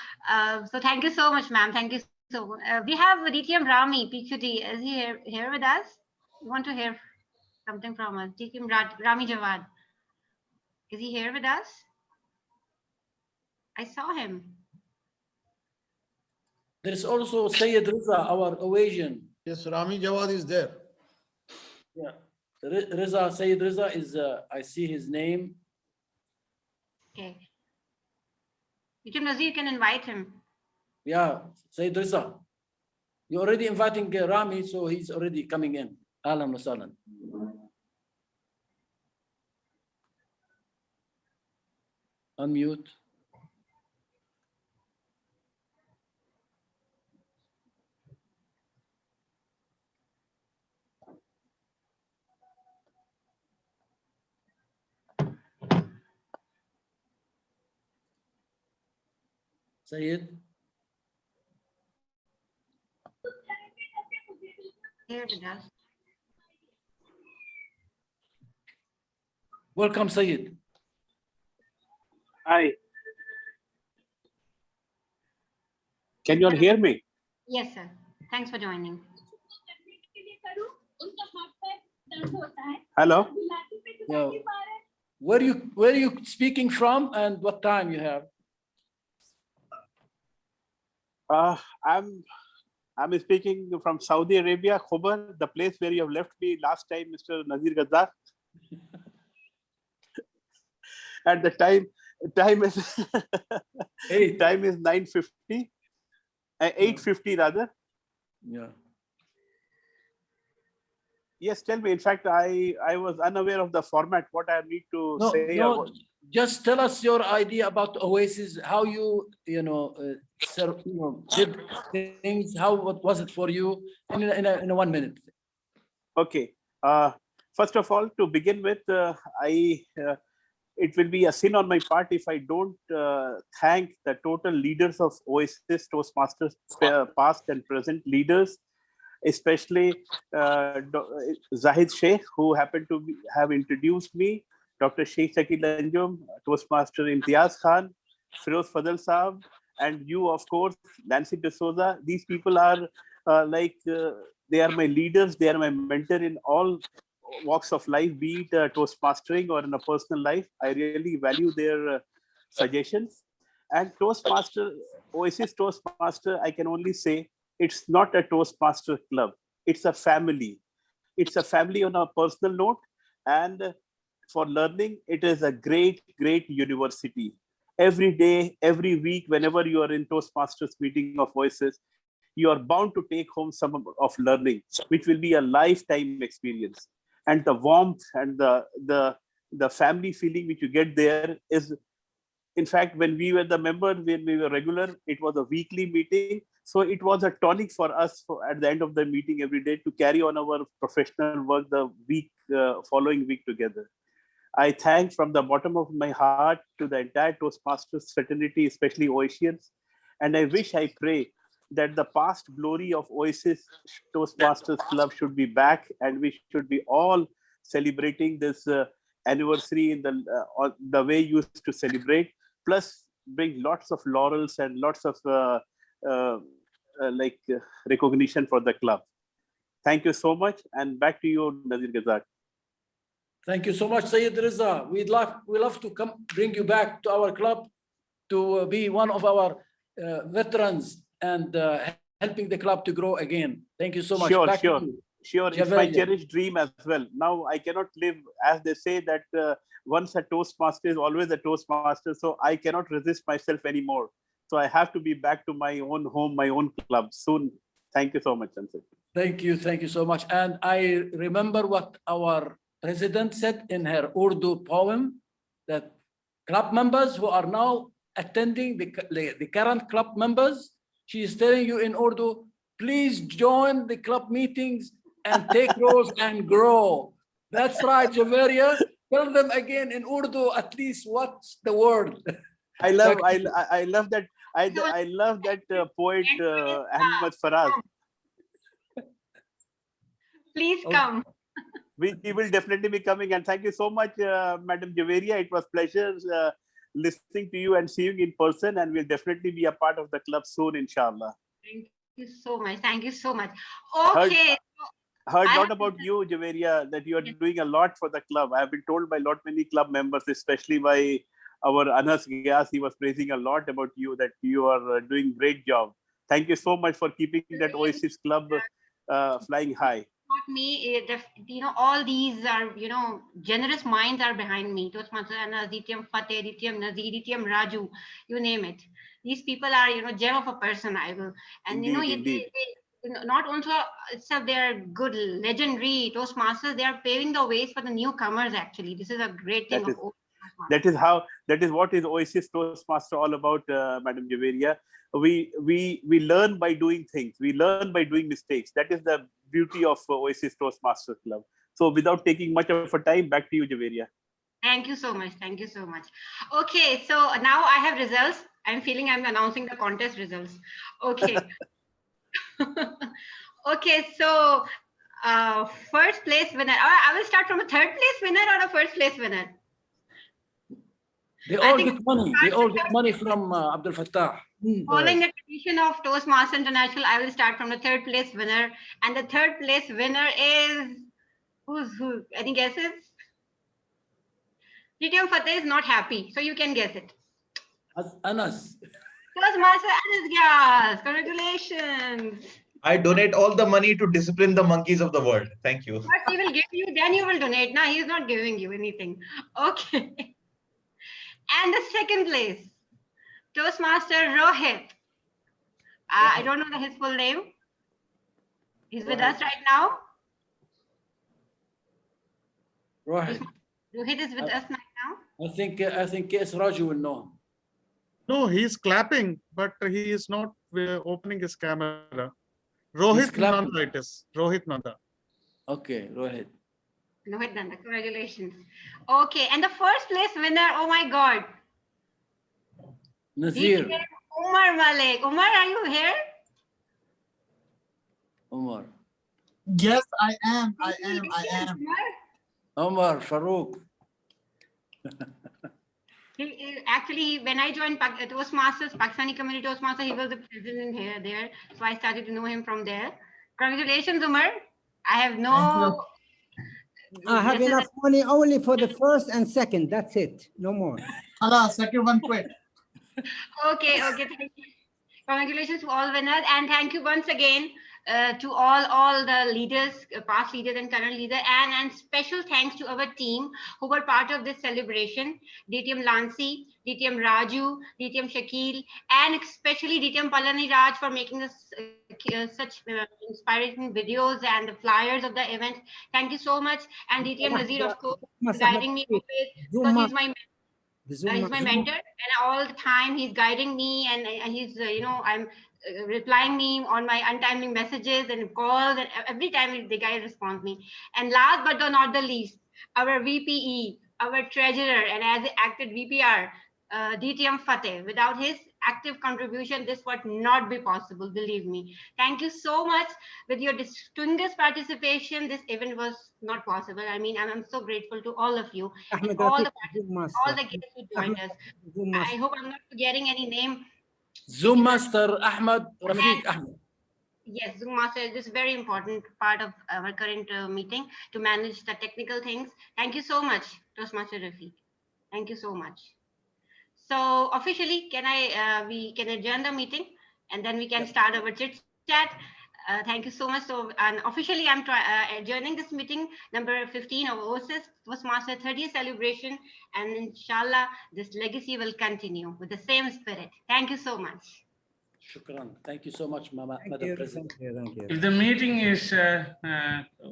So thank you so much, ma'am. Thank you so much. We have DTM Rami, PQD. Is he here with us? We want to hear something from us. DTM Rami Jawad. Is he here with us? I saw him. There is also Sayyid Riza, our Oasian. Yes, Rami Jawad is there. Yeah, Riza, Sayyid Riza is, I see his name. Okay. DTM Nazir, can invite him. Yeah, Sayyid Riza. You're already inviting Rami, so he's already coming in. Ahlan wa sahlan. Unmute. Sayed. Here with us. Welcome, Sayed. Hi. Can you all hear me? Yes, sir. Thanks for joining. Hello. Yeah. Where are you speaking from, and what time you have? I'm speaking from Saudi Arabia, Khobar, the place where you have left me last time, Mr. Nazir Gaddar. At the time is time is 9:50, 8:50 rather. Yeah. Yes, tell me. In fact, I was unaware of the format. What I need to say. No, just tell us your idea about OASIS. How you did things. What was it for you? In 1 minute. Okay. First of all, to begin with, it will be a sin on my part if I don't thank the total leaders of OASIS, Toastmasters, past and present leaders, especially Zahid Sheikh, who happened to have introduced me, Dr. Sheikh Shakil Anjum, Toastmaster Imtiaz Khan, Firoz Fadal Saab, and you, of course, Nancy D'Souza. These people are they are my leaders, they are my mentor in all walks of life, be it Toastmastering or in a personal life. I really value their suggestions. And Toastmaster, OASIS Toastmaster, I can only say it's not a Toastmaster club. It's a family. It's a family on a personal note. And for learning, it is a great, great university. Every day, every week, whenever you are in Toastmasters meeting of voices, you are bound to take home some of learning, which will be a lifetime experience. And the warmth and the family feeling which you get there is, in fact, when we were the member, when we were regular, it was a weekly meeting. So it was a tonic for us at the end of the meeting every day to carry on our professional work the following week together. I thank from the bottom of my heart to the entire Toastmasters fraternity, especially OASIans. And I wish, I pray that the past glory of OASIS Toastmasters Club should be back, and we should be all celebrating this anniversary in the way you used to celebrate, plus bring lots of laurels and lots of recognition for the club. Thank you so much, and back to you, Nazir Ghazak. Thank you so much, Sayyid Riza. We love to bring you back to our club to be one of our veterans and helping the club to grow again. Thank you so much. Sure, back sure, to you. sure. It's my cherished dream as well. Now I cannot live, as they say, that once a Toastmaster is always a Toastmaster. So I cannot resist myself anymore. So I have to be back to my own home, my own club soon. Thank you so much, Ansar. Thank you so much. And I remember what our president said in her Urdu poem, that club members who are now attending, the current club members, she is telling you in Urdu, please join the club meetings and take roles and grow. That's right, Javeria. Tell them again in Urdu, at least what's the word. I love that. I love that poet Ahmed Faraz. Please come. We will definitely be coming, and thank you so much, Madam Javeria. It was pleasure listening to you and seeing you in person, and we'll definitely be a part of the club soon, inshallah. Thank you so much. Thank you so much. Okay. Heard a lot about you, Javeria, that you are doing a lot for the club. I have been told by many club members, especially by our Anas Gyas. He was praising a lot about you, that you are doing great job. Thank you so much for keeping that OASIS club flying high. Not me, all these are, generous minds are behind me. Toastmaster Anas, DTM Fateh, DTM Nazir, DTM Raju, you name it. These people are, gem of a person, I will. And, Indeed. They not also itself, they are good, legendary Toastmasters. They are paving the ways for the newcomers, actually. This is a great thing. That is what is OASIS Toastmaster all about, Madam Javeria. We learn by doing things. We learn by doing mistakes. That is the beauty of OASIS Toastmaster Club. So without taking much of a time, back to you, Javeria. Thank you so much. Thank you so much. Okay, so now I have results. I'm feeling I'm announcing the contest results. Okay. Okay, so first place winner. I will start from a third place winner or a first place winner. They all get money. They all get money from Abdul Fattah. Following the tradition of Toastmasters International, I will start from the third place winner. And the third place winner is who? Any guesses? DTM Fateh is not happy, so you can guess it. Anas. Toastmaster Anas Gyas. Congratulations. I donate all the money to discipline the monkeys of the world. Thank you. What he will give you, then you will donate. Now he's not giving you anything. Okay. And the second place, Toastmaster Rohit. I don't know his full name. He's with us right now. Rohit. Rohit is with us right now. I think it's Raju will know. No, he's clapping, but he is not opening his camera. Rohit Nanda it is. Rohit Nanda. Okay, go ahead. Rohit Nanda, congratulations. Okay, and the first place winner, oh my God. Nazir. Umar Malik. Umar, are you here? Umar. Yes, I am. I am. Omar Farouk. Actually, when I joined Toastmasters, Pakistani community Toastmasters, he was the president here there. So I started to know him from there. Congratulations, Umar. I have no. I have enough money only for the first and second. That's it. No more. Allah, second one quit. Okay, thank you. Congratulations to all winners, and thank you once again to all the leaders, past leaders and current leaders, and special thanks to our team who were part of this celebration: DTM Lansi, DTM Raju, DTM Shakil, and especially DTM Palani Raj for making us such inspiring videos and the flyers of the event. Thank you so much, and DTM Nazir, of course, guiding me always, because he's my he's my mentor, and all the time he's guiding me, and he's I'm replying me on my untimely messages and calls, and every time the guy responds me. And last but not the least, our VPE, our treasurer, and as acted VPR, DTM Fateh. Without his active contribution, this would not be possible, believe me. Thank you so much. With your distinguished participation, this event was not possible. I mean, I'm so grateful to all of you, and all the guests who joined us. I hope I'm not forgetting any name. Zoom Master Ahmed Rafiq Ahmed. Yes, Zoom Master is a very important part of our current meeting to manage the technical things. Thank you so much, Toastmaster Rafiq. Thank you so much. So officially, we can adjourn the meeting, and then we can start our chit chat. Thank you so much. So, and officially, I'm adjourning this meeting number 15 of OASIS Toastmaster 30th celebration, and inshallah, this legacy will continue with the same spirit. Thank you so much. Shukran. Thank you so much, Madam President. Thank you. If the meeting is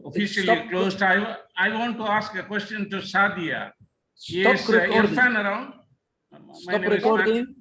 officially closed, I want to ask a question to Sadia. Stop recording. Irfan around? Stop recording.